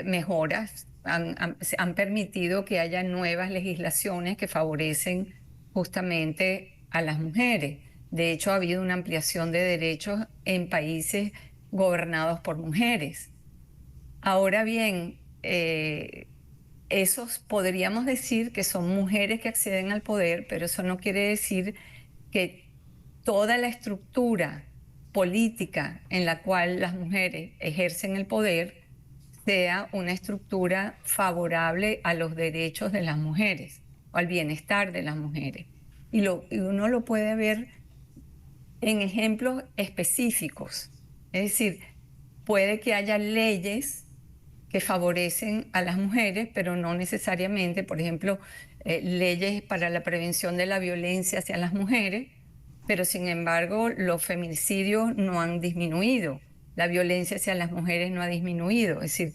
mejoras, han permitido que haya nuevas legislaciones que favorecen justamente a las mujeres. De hecho, ha habido una ampliación de derechos en países gobernados por mujeres. Ahora bien, esos podríamos decir que son mujeres que acceden al poder, pero eso no quiere decir que toda la estructura política en la cual las mujeres ejercen el poder sea una estructura favorable a los derechos de las mujeres o al bienestar de las mujeres. Y uno lo puede ver en ejemplos específicos. Es decir, puede que haya leyes que favorecen a las mujeres, pero no necesariamente, por ejemplo, leyes para la prevención de la violencia hacia las mujeres, pero sin embargo los feminicidios no han disminuido, la violencia hacia las mujeres no ha disminuido. Es decir,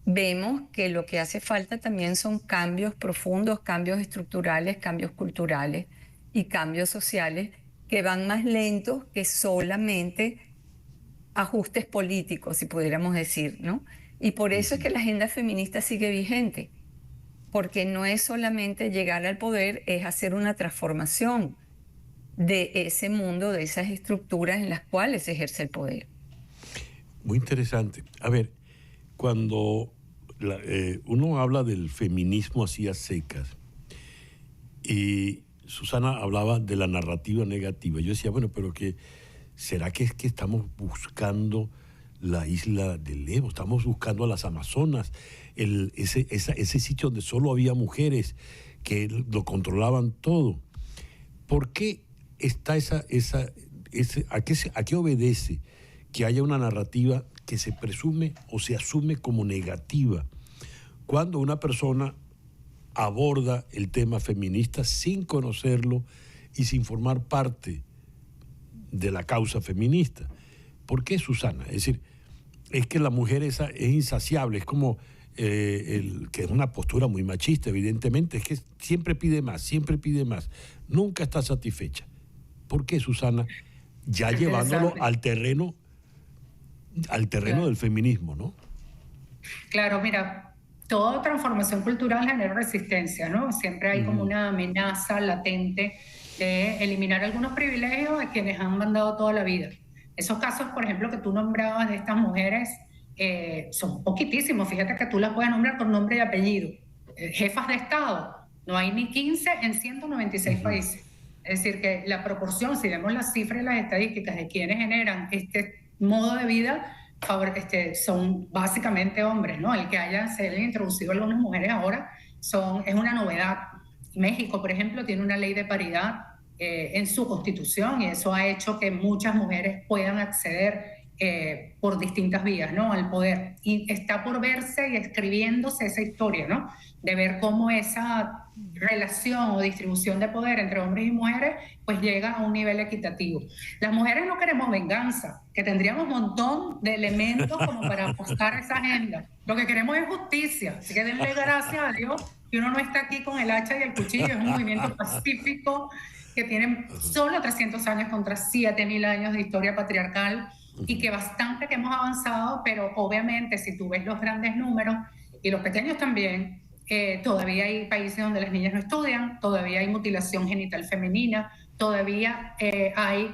vemos que lo que hace falta también son cambios profundos, cambios estructurales, cambios culturales y cambios sociales que van más lentos que solamente ajustes políticos, si pudiéramos decir, ¿no? Y por eso es que la agenda feminista sigue vigente, porque no es solamente llegar al poder, es hacer una transformación de ese mundo, de esas estructuras en las cuales se ejerce el poder. Muy interesante. A ver, cuando uno habla del feminismo así a secas, y Susana hablaba de la narrativa negativa, yo decía, bueno, pero ¿será que es que estamos buscando la isla del Evo? Estamos buscando a las Amazonas, ese sitio donde solo había mujeres que lo controlaban todo. ¿Por qué está a qué obedece que haya una narrativa que se presume o se asume como negativa cuando una persona aborda el tema feminista sin conocerlo y sin formar parte de la causa feminista? ¿Por qué, Susana? Es decir, es que la mujer es insaciable, es como que es una postura muy machista, evidentemente, es que siempre pide más, nunca está satisfecha. ¿Por qué, Susana? Ya llevándolo al terreno claro, del feminismo, ¿no? Claro, mira, toda transformación cultural genera resistencia, ¿no? Siempre hay como una amenaza latente de eliminar algunos privilegios a quienes han mandado toda la vida. Esos casos, por ejemplo, que tú nombrabas de estas mujeres son poquitísimos. Fíjate que tú las puedes nombrar con nombre y apellido. Jefas de Estado, no hay ni 15 en 196 países. Es decir, que la proporción, si vemos las cifras y las estadísticas de quienes generan este modo de vida, son básicamente hombres, ¿no? El que se hayan introducido algunas mujeres ahora es una novedad. México, por ejemplo, tiene una ley de paridad en su constitución, y eso ha hecho que muchas mujeres puedan acceder por distintas vías, ¿no?, al poder. Y está por verse y escribiéndose esa historia, ¿no?, de ver cómo esa relación o distribución de poder entre hombres y mujeres pues llega a un nivel equitativo. Las mujeres no queremos venganza, que tendríamos un montón de elementos como para apostar a esa agenda. Lo que queremos es justicia, así que denle gracias a Dios que uno no está aquí con el hacha y el cuchillo. Es un movimiento pacífico que tiene solo 300 años contra 7.000 años de historia patriarcal, y que bastante que hemos avanzado, pero obviamente si tú ves los grandes números y los pequeños también, todavía hay países donde las niñas no estudian, todavía hay mutilación genital femenina, todavía hay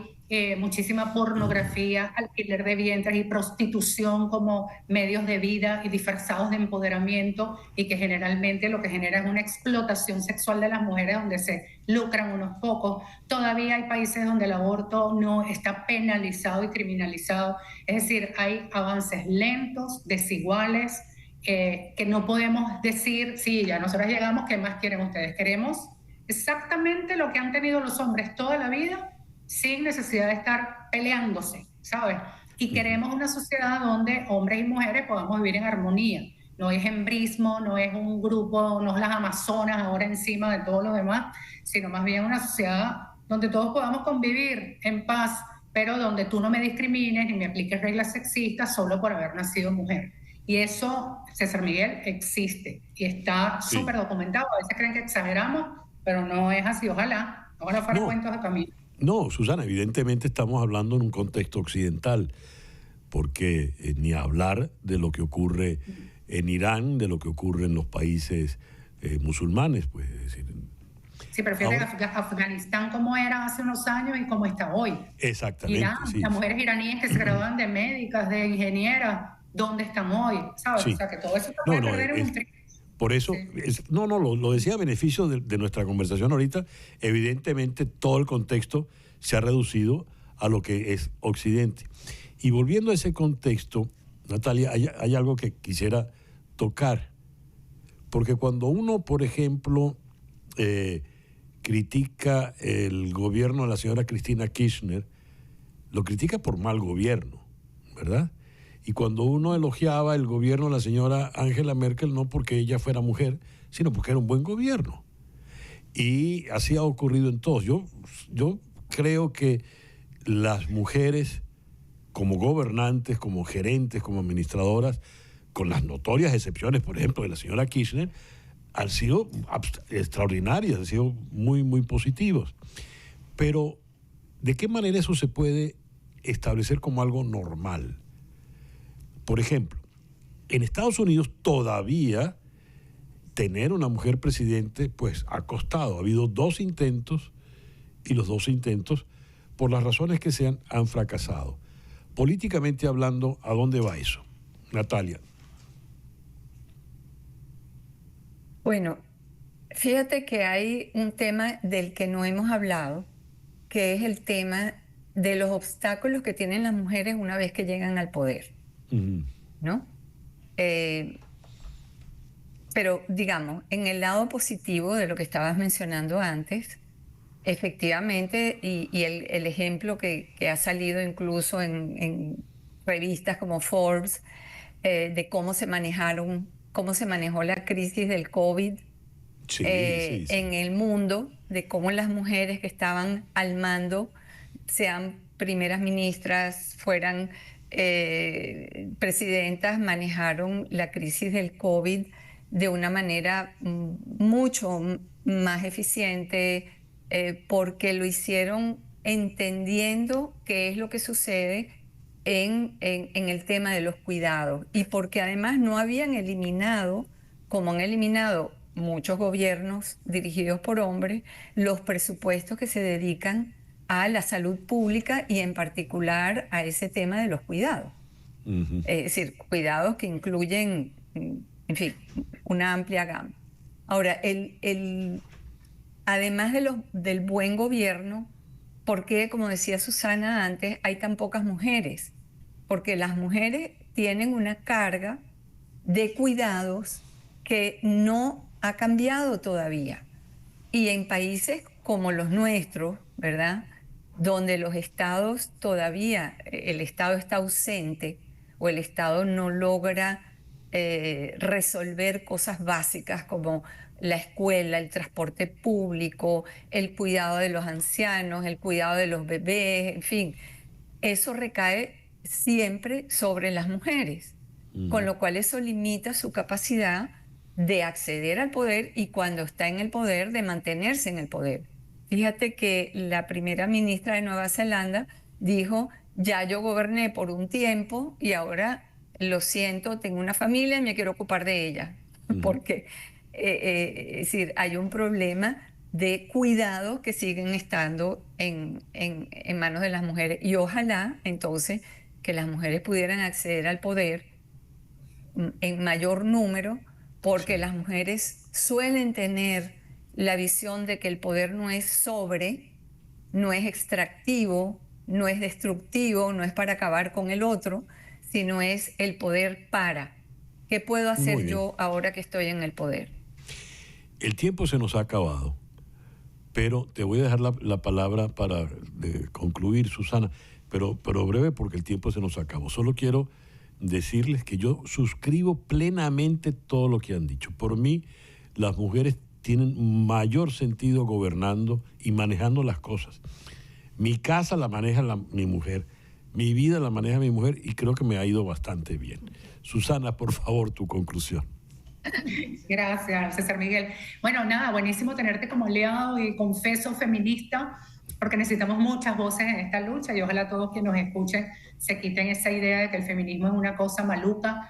muchísima pornografía, alquiler de vientres y prostitución como medios de vida y disfrazados de empoderamiento, y que generalmente lo que genera es una explotación sexual de las mujeres donde se lucran unos pocos. Todavía hay países donde el aborto no está penalizado y criminalizado. Es decir, hay avances lentos, desiguales, que no podemos decir, sí, ya nosotros llegamos, ¿qué más quieren ustedes? Queremos exactamente lo que han tenido los hombres toda la vida, sin necesidad de estar peleándose, ¿sabes? Y queremos una sociedad donde hombres y mujeres podamos vivir en armonía. No es embrismo, no es un grupo, no es las Amazonas ahora encima de todos los demás, sino más bien una sociedad donde todos podamos convivir en paz, pero donde tú no me discrimines ni me apliques reglas sexistas solo por haber nacido mujer. Y eso, César Miguel, existe y está súper documentado. A veces creen que exageramos, pero no es así. Ojalá fuera cuentos de camino. No, Susana, evidentemente estamos hablando en un contexto occidental, porque ni hablar de lo que ocurre en Irán, de lo que ocurre en los países musulmanes, pues es decir. Sí, pero fíjate Afganistán como era hace unos años y como está hoy. Exactamente. Irán, las mujeres iraníes que se graduan de médicas, de ingenieras, ¿dónde están hoy? ¿Sabes? O sea, que todo eso se puede perder en un tren. Por eso, lo decía a beneficio de nuestra conversación ahorita. Evidentemente todo el contexto se ha reducido a lo que es Occidente. Y volviendo a ese contexto, Natalia, hay algo que quisiera tocar. Porque cuando uno, por ejemplo, critica el gobierno de la señora Cristina Kirchner, lo critica por mal gobierno, ¿verdad? Y cuando uno elogiaba el gobierno de la señora Angela Merkel, no porque ella fuera mujer, sino porque era un buen gobierno. Y así ha ocurrido en todos. Yo creo que las mujeres, como gobernantes, como gerentes, como administradoras, con las notorias excepciones, por ejemplo, de la señora Kirchner, han sido extraordinarias, han sido muy, muy positivos. Pero, ¿de qué manera eso se puede establecer como algo normal? Por ejemplo, en Estados Unidos todavía tener una mujer presidente pues ha costado. Ha habido 2 intentos y los 2 intentos, por las razones que sean, han fracasado. Políticamente hablando, ¿a dónde va eso? Natalia. Bueno, fíjate que hay un tema del que no hemos hablado, que es el tema de los obstáculos que tienen las mujeres una vez que llegan al poder. ¿No? Pero digamos, en el lado positivo de lo que estabas mencionando antes, efectivamente, y el ejemplo que ha salido incluso en revistas como Forbes, de cómo se manejó la crisis del COVID en el mundo, de cómo las mujeres que estaban al mando, sean primeras ministras, fueran presidentas, manejaron la crisis del COVID de una manera mucho más eficiente, porque lo hicieron entendiendo qué es lo que sucede en el tema de los cuidados, y porque además no habían eliminado, como han eliminado muchos gobiernos dirigidos por hombres, los presupuestos que se dedican a la salud pública y en particular a ese tema de los cuidados. Es decir, cuidados que incluyen, en fin, una amplia gama. Ahora, además del buen gobierno, ¿por qué, como decía Susana antes, hay tan pocas mujeres? Porque las mujeres tienen una carga de cuidados que no ha cambiado todavía. Y en países como los nuestros, ¿verdad?, donde los estados todavía, el Estado está ausente o el Estado no logra resolver cosas básicas como la escuela, el transporte público, el cuidado de los ancianos, el cuidado de los bebés, en fin, eso recae siempre sobre las mujeres, con lo cual eso limita su capacidad de acceder al poder y, cuando está en el poder, de mantenerse en el poder. Fíjate que la primera ministra de Nueva Zelanda dijo: ya yo goberné por un tiempo y ahora, lo siento, tengo una familia y me quiero ocupar de ella. Porque es decir, hay un problema de cuidado que siguen estando en manos de las mujeres. Y ojalá entonces que las mujeres pudieran acceder al poder en mayor número, porque las mujeres suelen tener la visión de que el poder no es no es extractivo, no es destructivo, no es para acabar con el otro, sino es el poder para. ¿Qué puedo hacer yo ahora que estoy en el poder? El tiempo se nos ha acabado, pero te voy a dejar la palabra para concluir, Susana, pero breve porque el tiempo se nos acabó. Solo quiero decirles que yo suscribo plenamente todo lo que han dicho. Por mí, las mujeres tienen mayor sentido gobernando y manejando las cosas. Mi casa la maneja mi mujer, mi vida la maneja mi mujer y creo que me ha ido bastante bien. Susana, por favor, tu conclusión. Gracias, César Miguel. Bueno, nada, buenísimo tenerte como aliado y confeso feminista, porque necesitamos muchas voces en esta lucha y ojalá todos quienes nos escuchen se quiten esa idea de que el feminismo es una cosa maluca,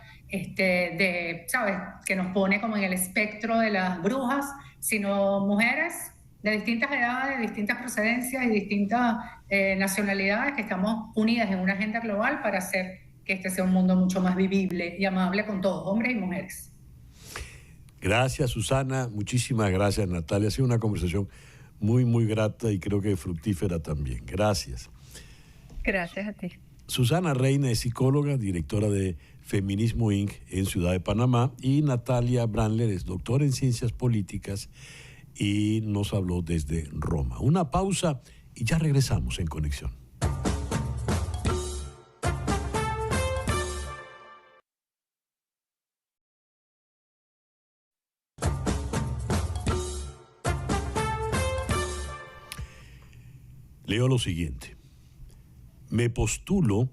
¿sabes? Que nos pone como en el espectro de las brujas, sino mujeres de distintas edades, de distintas procedencias y distintas nacionalidades que estamos unidas en una agenda global para hacer que este sea un mundo mucho más vivible y amable con todos, hombres y mujeres. Gracias, Susana. Muchísimas gracias, Natalia. Ha sido una conversación muy, muy grata y creo que fructífera también. Gracias. Gracias a ti. Susana Reina es psicóloga, directora de Feminismo Inc. en Ciudad de Panamá, y Natalia Brandler es doctora en Ciencias Políticas y nos habló desde Roma. Una pausa y ya regresamos en Conexión. Leo lo siguiente. Me postulo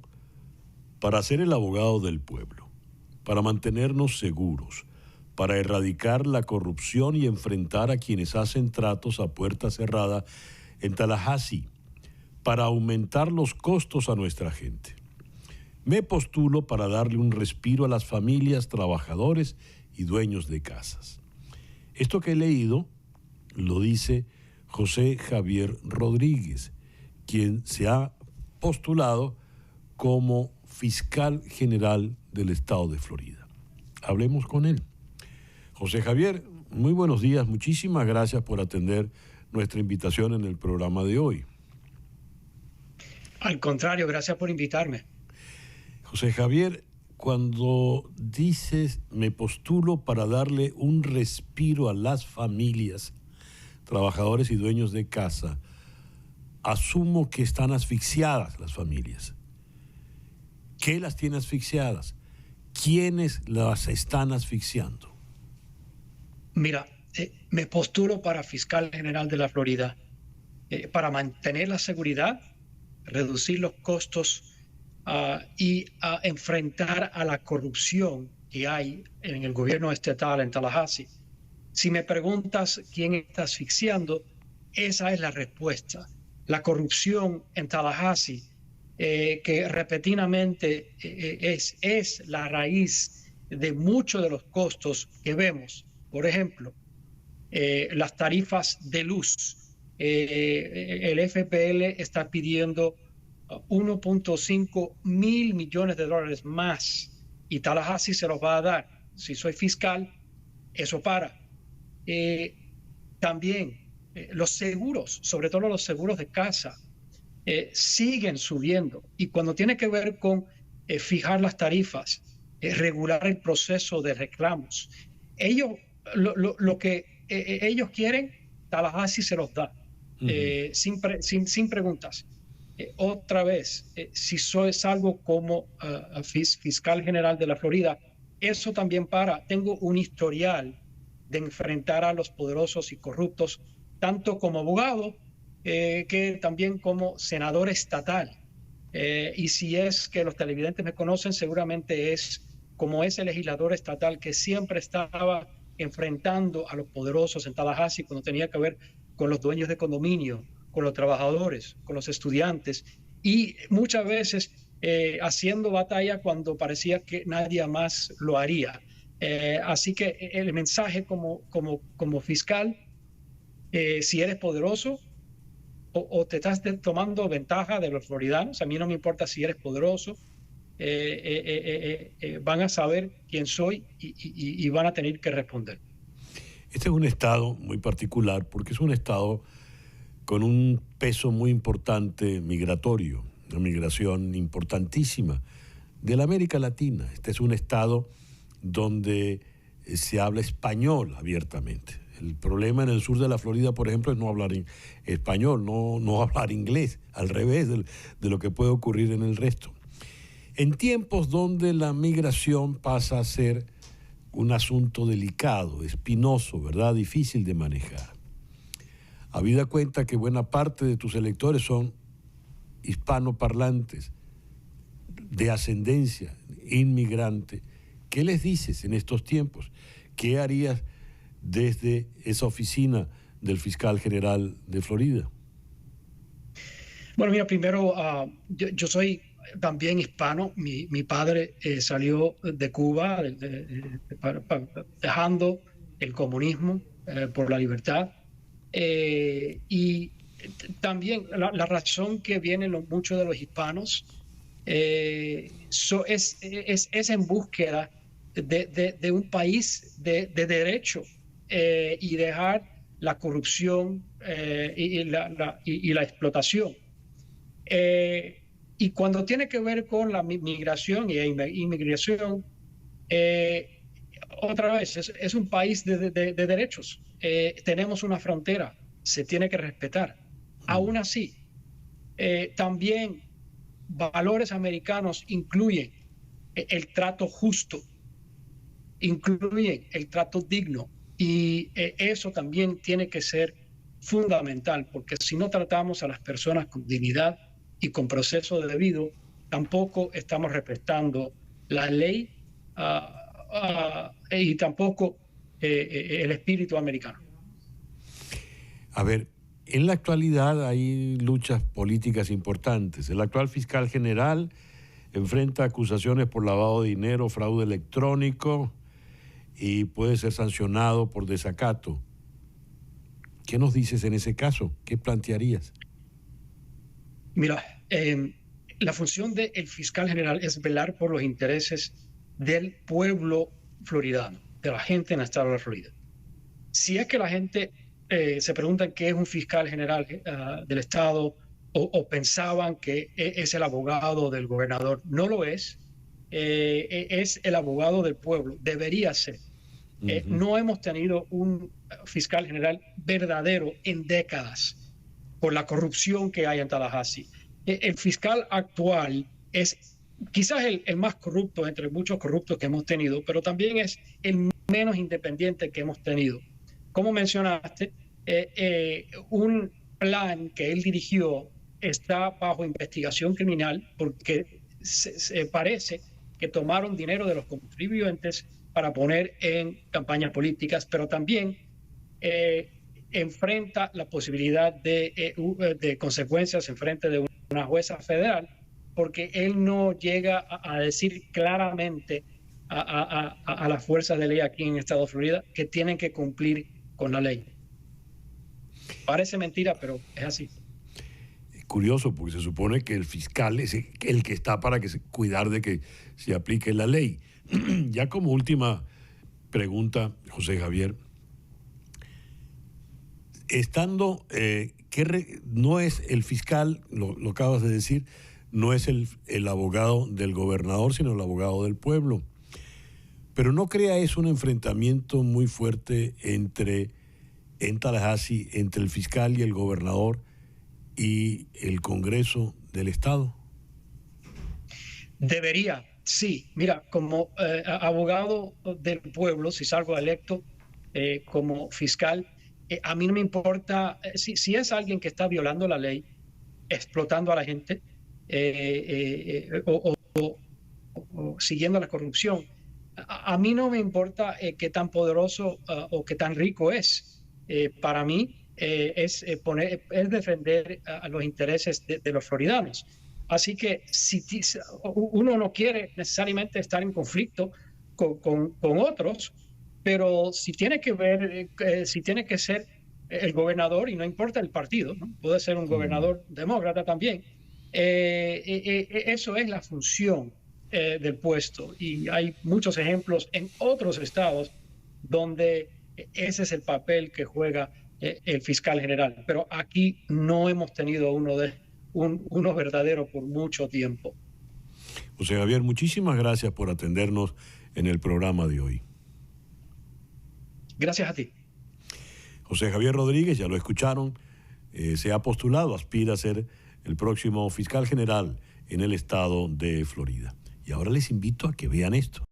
para ser el abogado del pueblo, para mantenernos seguros, para erradicar la corrupción y enfrentar a quienes hacen tratos a puerta cerrada en Tallahassee, para aumentar los costos a nuestra gente. Me postulo para darle un respiro a las familias, trabajadores y dueños de casas. Esto que he leído lo dice José Javier Rodríguez, quien se ha postulado como fiscal general del estado de Florida. Hablemos con él. José Javier, muy buenos días. Muchísimas gracias por atender nuestra invitación en el programa de hoy. Al contrario, gracias por invitarme. José Javier, cuando dices me postulo para darle un respiro a las familias, trabajadores y dueños de casa, asumo que están asfixiadas las familias. ¿Qué las tiene asfixiadas? ¿Quiénes las están asfixiando? Mira, me postulo para fiscal general de la Florida para mantener la seguridad, reducir los costos y enfrentar a la corrupción que hay en el gobierno estatal en Tallahassee. Si me preguntas quién está asfixiando, esa es la respuesta. La corrupción en Tallahassee, que repetidamente es la raíz de muchos de los costos que vemos. Por ejemplo, las tarifas de luz. El FPL está pidiendo 1.5 mil millones de dólares más y Tallahassee se los va a dar. Si soy fiscal, eso para. También los seguros, sobre todo los seguros de casa, siguen subiendo. Y cuando tiene que ver con fijar las tarifas, regular el proceso de reclamos, ellos lo que ellos quieren, Tallahassee se los da, sin preguntas. Otra vez, si salgo como fiscal general de la Florida, eso también para. Tengo un historial de enfrentar a los poderosos y corruptos, tanto como abogado que también como senador estatal. Y si es que los televidentes me conocen, seguramente es como ese legislador estatal que siempre estaba enfrentando a los poderosos en Tallahassee cuando tenía que ver con los dueños de condominio, con los trabajadores, con los estudiantes y muchas veces haciendo batalla cuando parecía que nadie más lo haría. Así que el mensaje como fiscal si eres poderoso o te estás tomando ventaja de los floridanos. A mí no me importa si eres poderoso. Van a saber quién soy y van a tener que responder. Este es un estado muy particular porque es un estado con un peso muy importante migratorio, una migración importantísima de la América Latina. Este es un estado donde se habla español abiertamente. El problema en el sur de la Florida, por ejemplo, es no hablar español, no hablar inglés, al revés de lo que puede ocurrir en el resto. En tiempos donde la migración pasa a ser un asunto delicado, espinoso, ¿verdad? Difícil de manejar. Habida cuenta que buena parte de tus electores son hispanoparlantes, de ascendencia inmigrante, ¿qué les dices en estos tiempos? ¿Qué harías desde esa oficina del fiscal general de Florida? Bueno, mira, primero, yo soy también hispano. Mi padre salió de Cuba dejando el comunismo por la libertad. Y también la razón que vienen muchos de los hispanos es en búsqueda de un país de derecho y dejar la corrupción y la explotación. Y cuando tiene que ver con la migración y inmigración, otra vez, es un país de derechos. Tenemos una frontera, se tiene que respetar. Aún así, también valores americanos incluyen el trato justo, incluyen el trato digno, y eso también tiene que ser fundamental, porque si no tratamos a las personas con dignidad y con proceso debido, tampoco estamos respetando la ley y tampoco el espíritu americano. A ver, en la actualidad hay luchas políticas importantes. El actual fiscal general enfrenta acusaciones por lavado de dinero, fraude electrónico y puede ser sancionado por desacato. ¿Qué nos dices en ese caso? ¿Qué plantearías? Mira, la función del fiscal general es velar por los intereses del pueblo floridano, de la gente en el estado de la Florida. Si es que la gente se pregunta qué es un fiscal general del estado o pensaban que es el abogado del gobernador, no lo es. Es el abogado del pueblo, debería ser. No hemos tenido un fiscal general verdadero en décadas por la corrupción que hay en Tallahassee. El fiscal actual es quizás el más corrupto entre muchos corruptos que hemos tenido, pero también es el menos independiente que hemos tenido. Como mencionaste, un plan que él dirigió está bajo investigación criminal porque se parece que tomaron dinero de los contribuyentes para poner en campañas políticas, pero también enfrenta la posibilidad de consecuencias en frente de una jueza federal, porque él no llega a decir claramente a las fuerzas de ley aquí en el estado de Florida que tienen que cumplir con la ley. Parece mentira, pero es así. Es curioso porque se supone que el fiscal es el que está para cuidar de que se aplique la ley. Ya como última pregunta, José Javier, estando, no es el fiscal, lo acabas de decir, no es el abogado del gobernador, sino el abogado del pueblo. Pero ¿no crea eso un enfrentamiento muy fuerte en Tallahassee, entre el fiscal y el gobernador y el Congreso del Estado? Debería, sí. Mira, como abogado del pueblo, si salgo electo como fiscal, a mí no me importa si es alguien que está violando la ley, explotando a la gente o siguiendo la corrupción. A mí no me importa qué tan poderoso o qué tan rico es. Para mí es defender a los intereses de los floridanos. Así que si uno no quiere necesariamente estar en conflicto con otros, pero si tiene que ver, si tiene que ser el gobernador, y no importa el partido, ¿no? Puede ser un gobernador demócrata también. Eso es la función del puesto, y hay muchos ejemplos en otros estados donde ese es el papel que juega el fiscal general, pero aquí no hemos tenido uno verdadero por mucho tiempo. José Javier, muchísimas gracias por atendernos en el programa de hoy. Gracias a ti. José Javier Rodríguez, ya lo escucharon, se ha postulado, aspira a ser el próximo fiscal general en el estado de Florida. Y ahora les invito a que vean esto.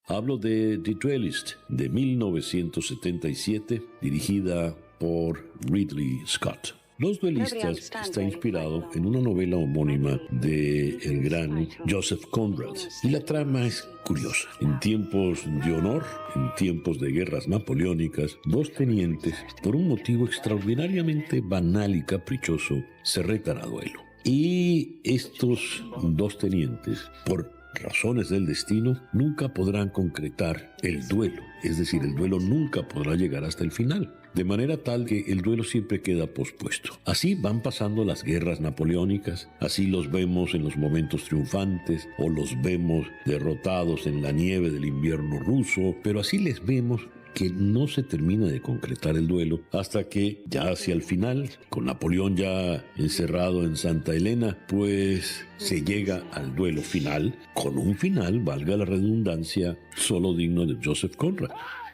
Hablo de The Duelist, de 1977, dirigida por Ridley Scott. Los Duelistas está inspirado en una novela homónima de el gran Joseph Conrad. Y la trama es curiosa. En tiempos de honor, en tiempos de guerras napoleónicas, dos tenientes, por un motivo extraordinariamente banal y caprichoso, se retan a duelo. Y estos dos tenientes, por razones del destino, nunca podrán concretar el duelo. Es decir, el duelo nunca podrá llegar hasta el final. De manera tal que el duelo siempre queda pospuesto. Así van pasando las guerras napoleónicas, así los vemos en los momentos triunfantes o los vemos derrotados en la nieve del invierno ruso, pero así les vemos que no se termina de concretar el duelo hasta que ya hacia el final, con Napoleón ya encerrado en Santa Elena, pues se llega al duelo final, con un final, valga la redundancia, solo digno de Joseph Conrad.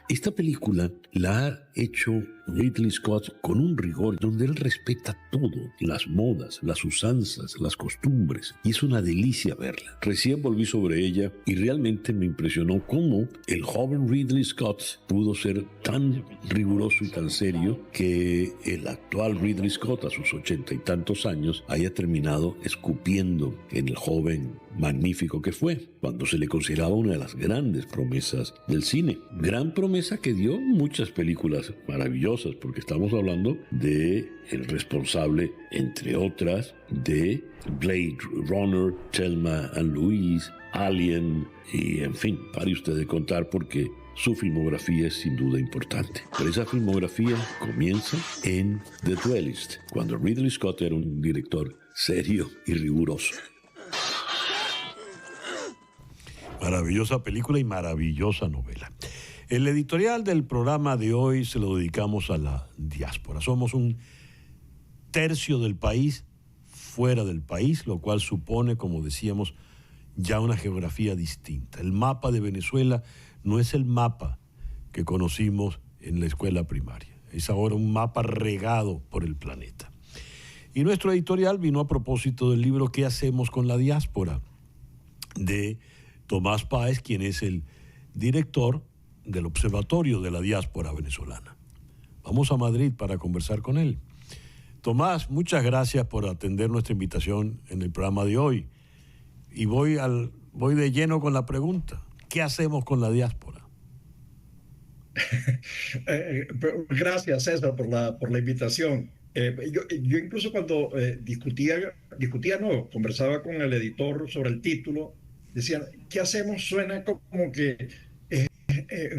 Esta película la ha hecho Ridley Scott con un rigor donde él respeta todo, las modas, las usanzas, las costumbres, y es una delicia verla. Recién volví sobre ella y realmente me impresionó cómo el joven Ridley Scott pudo ser tan riguroso y tan serio que el actual Ridley Scott, a sus 80 y tantos años, haya terminado escupiendo en el joven magnífico que fue, cuando se le consideraba una de las grandes promesas del cine. Gran promesa que dio muchas películas maravillosas, porque estamos hablando de el responsable, entre otras, de Blade Runner, Thelma and Louise, Alien, y en fin, pare usted de contar porque su filmografía es sin duda importante. Pero esa filmografía comienza en The Duelist, cuando Ridley Scott era un director serio y riguroso. Maravillosa película y maravillosa novela. El editorial del programa de hoy se lo dedicamos a la diáspora. Somos un tercio del país fuera del país, lo cual supone, como decíamos, ya una geografía distinta. El mapa de Venezuela no es el mapa que conocimos en la escuela primaria. Es ahora un mapa regado por el planeta. Y nuestro editorial vino a propósito del libro ¿Qué hacemos con la diáspora?, de Tomás Páez, quien es el director del Observatorio de la Diáspora Venezolana. Vamos a Madrid para conversar con él. Tomás, muchas gracias por atender nuestra invitación en el programa de hoy. Y voy de lleno con la pregunta. ¿Qué hacemos con la diáspora? Gracias, César, por la invitación. Yo incluso cuando conversaba con el editor sobre el título, decían, ¿qué hacemos? Suena como que es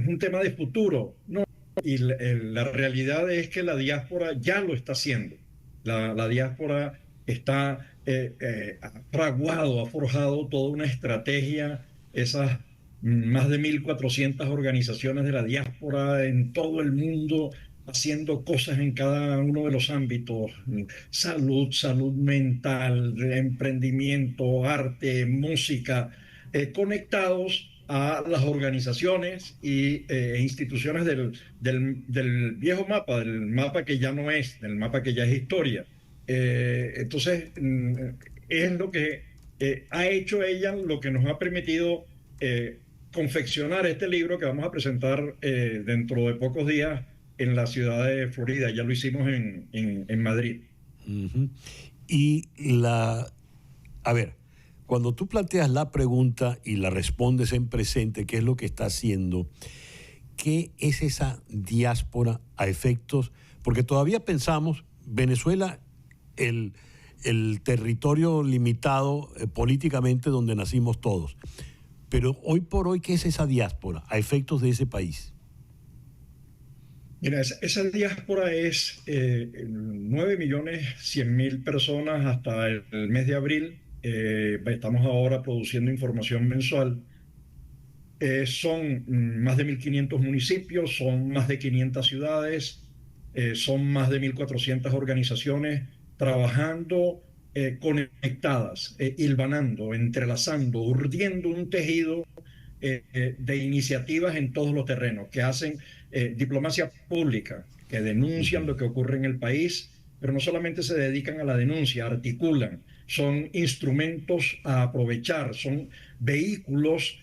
un tema de futuro, ¿no? Y la realidad es que la diáspora ya lo está haciendo. La diáspora está ha forjado toda una estrategia, esas más de 1.400 organizaciones de la diáspora en todo el mundo, haciendo cosas en cada uno de los ámbitos: salud mental, emprendimiento, arte, música, conectados a las organizaciones e instituciones del viejo mapa, del mapa que ya no es, del mapa que ya es historia. Entonces, es lo que ha hecho ella, lo que nos ha permitido confeccionar este libro que vamos a presentar dentro de pocos días en la ciudad de Florida. Ya lo hicimos en Madrid. Uh-huh. Y a ver, cuando tú planteas la pregunta y la respondes en presente, ¿qué es lo que está haciendo? ¿Qué es esa diáspora a efectos? Porque todavía pensamos, Venezuela, el territorio limitado políticamente donde nacimos todos. Pero hoy por hoy, ¿qué es esa diáspora a efectos de ese país? Mira, esa diáspora es 9.100.000 personas hasta el mes de abril. Estamos ahora produciendo información mensual. Son más de 1.500 municipios, son más de 500 ciudades, son más de 1.400 organizaciones trabajando conectadas, hilvanando, entrelazando, urdiendo un tejido de iniciativas en todos los terrenos, que hacen diplomacia pública, que denuncian lo que ocurre en el país, pero no solamente se dedican a la denuncia, articulan, son instrumentos a aprovechar, son vehículos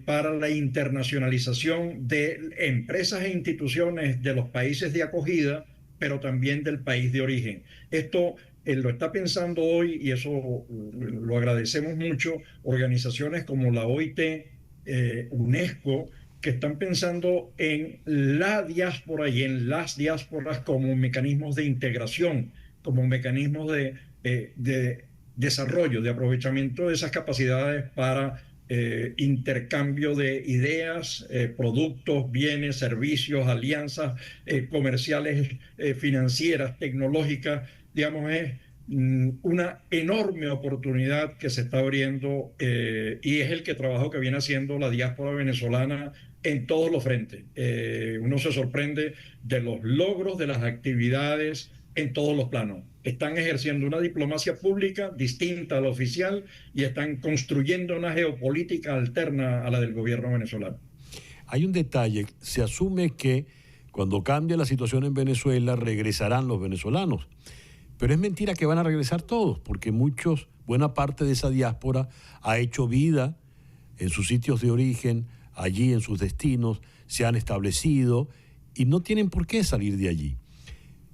para la internacionalización de empresas e instituciones de los países de acogida, pero también del país de origen. Esto lo está pensando hoy, y eso lo agradecemos mucho, organizaciones como la OIT, UNESCO, que están pensando en la diáspora y en las diásporas como mecanismos de integración, como mecanismos de desarrollo, de aprovechamiento de esas capacidades para intercambio de ideas, productos, bienes, servicios, alianzas comerciales, financieras, tecnológicas. Digamos, es una enorme oportunidad que se está abriendo y es el trabajo que viene haciendo la diáspora venezolana en todos los frentes. Uno se sorprende de los logros, de las actividades en todos los planos. Están ejerciendo una diplomacia pública distinta a la oficial y están construyendo una geopolítica alterna a la del gobierno venezolano. Hay un detalle, se asume que cuando cambie la situación en Venezuela regresarán los venezolanos, pero es mentira que van a regresar todos, porque buena parte de esa diáspora ha hecho vida en sus sitios de origen, allí en sus destinos, se han establecido y no tienen por qué salir de allí.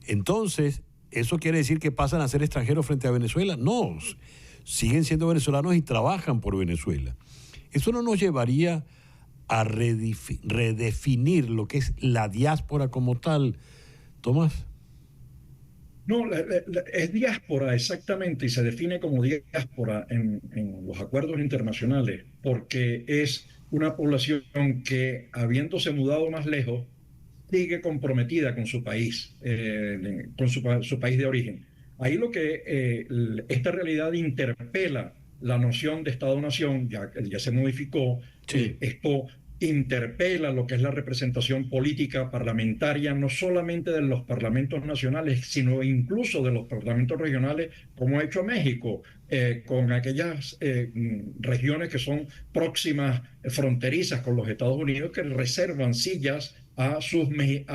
Entonces, ¿eso quiere decir que pasan a ser extranjeros frente a Venezuela? No, siguen siendo venezolanos y trabajan por Venezuela. ¿Eso no nos llevaría a redefinir lo que es la diáspora como tal, Tomás? No, es diáspora exactamente, y se define como diáspora en los acuerdos internacionales, porque es una población que, habiéndose mudado más lejos, sigue comprometida con su país, con su país de origen. Ahí lo que esta realidad interpela la noción de Estado-Nación, ya se modificó. Sí. Esto interpela lo que es la representación política parlamentaria, no solamente de los parlamentos nacionales, sino incluso de los parlamentos regionales, como ha hecho México, con aquellas regiones que son próximas, fronterizas con los Estados Unidos, que reservan sillas a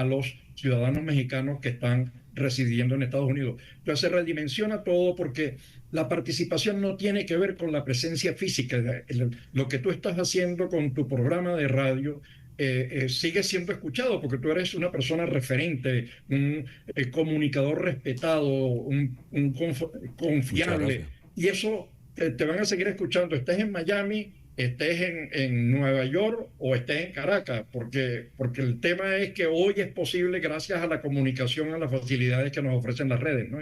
los ciudadanos mexicanos que están residiendo en Estados Unidos. Entonces se redimensiona todo, porque la participación no tiene que ver con la presencia física. Lo que tú estás haciendo con tu programa de radio sigue siendo escuchado, porque tú eres una persona referente, un comunicador respetado, un confiable, y eso te van a seguir escuchando, estés en Miami, estés en Nueva York o estés en Caracas, porque el tema es que hoy es posible gracias a la comunicación, a las facilidades que nos ofrecen las redes, ¿no?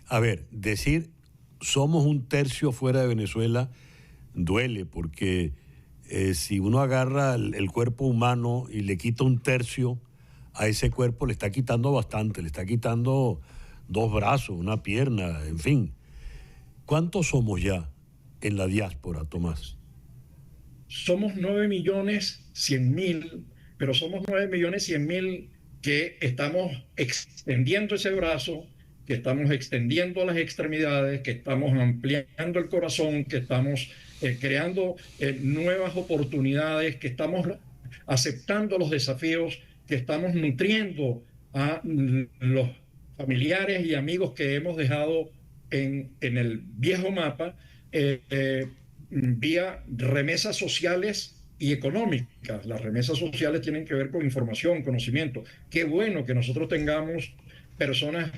A ver, decir somos un tercio fuera de Venezuela duele, porque si uno agarra el cuerpo humano y le quita un tercio a ese cuerpo, le está quitando bastante, le está quitando 2 brazos, una pierna, en fin. ¿Cuántos somos ya en la diáspora, Tomás? Somos 9.100.000, pero somos 9.100.000 que estamos extendiendo ese brazo, que estamos extendiendo las extremidades, que estamos ampliando el corazón, que estamos creando nuevas oportunidades, que estamos aceptando los desafíos, que estamos nutriendo a los familiares y amigos que hemos dejado en el viejo mapa, vía remesas sociales y económicas. Las remesas sociales tienen que ver con información, conocimiento. Qué bueno que nosotros tengamos personas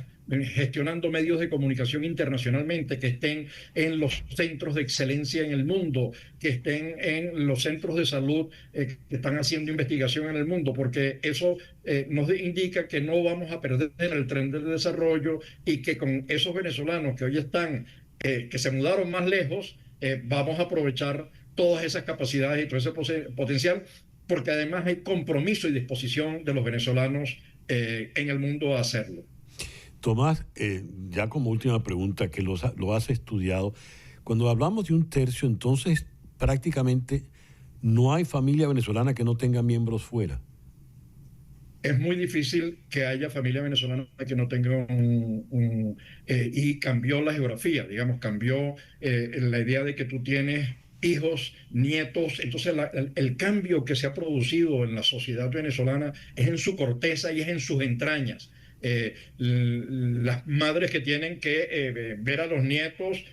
gestionando medios de comunicación internacionalmente, que estén en los centros de excelencia en el mundo, que estén en los centros de salud que están haciendo investigación en el mundo, porque eso nos indica que no vamos a perder el tren del desarrollo, y que con esos venezolanos que hoy están, que se mudaron más lejos, vamos a aprovechar todas esas capacidades y todo ese potencial, porque además hay compromiso y disposición de los venezolanos en el mundo a hacerlo. Tomás, ya como última pregunta, que lo has estudiado, cuando hablamos de un tercio, entonces prácticamente no hay familia venezolana que no tenga miembros fuera. Es muy difícil que haya familia venezolana que no tenga y cambió la geografía, digamos, cambió la idea de que tú tienes hijos, nietos. Entonces el cambio que se ha producido en la sociedad venezolana es en su corteza y es en sus entrañas. Las madres que tienen que ver a los nietos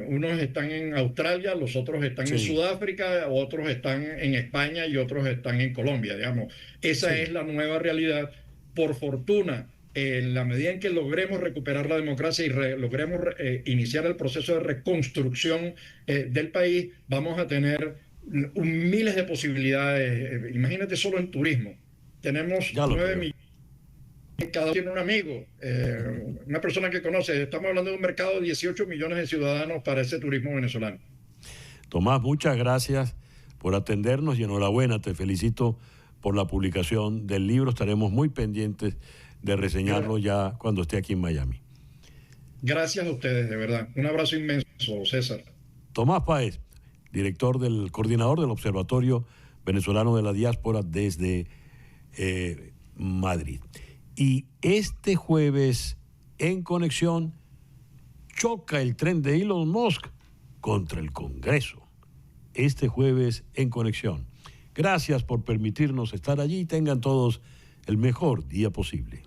unos están en Australia, los otros están en Sudáfrica, otros están en España y otros están en Colombia, digamos. Esa es la nueva realidad. Por fortuna, en la medida en que logremos recuperar la democracia y logremos iniciar el proceso de reconstrucción del país, vamos a tener miles de posibilidades. Imagínate solo en turismo. Tenemos 9 millones. Cada uno tiene un amigo, una persona que conoce. Estamos hablando de un mercado de 18 millones de ciudadanos para ese turismo venezolano. Tomás, muchas gracias por atendernos y enhorabuena. Te felicito por la publicación del libro. Estaremos muy pendientes de reseñarlo ya cuando esté aquí en Miami. Gracias a ustedes, de verdad. Un abrazo inmenso, César. Tomás Páez, coordinador del Observatorio Venezolano de la Diáspora desde Madrid. Y este jueves, en Conexión, choca el tren de Elon Musk contra el Congreso. Este jueves, en Conexión. Gracias por permitirnos estar allí y tengan todos el mejor día posible.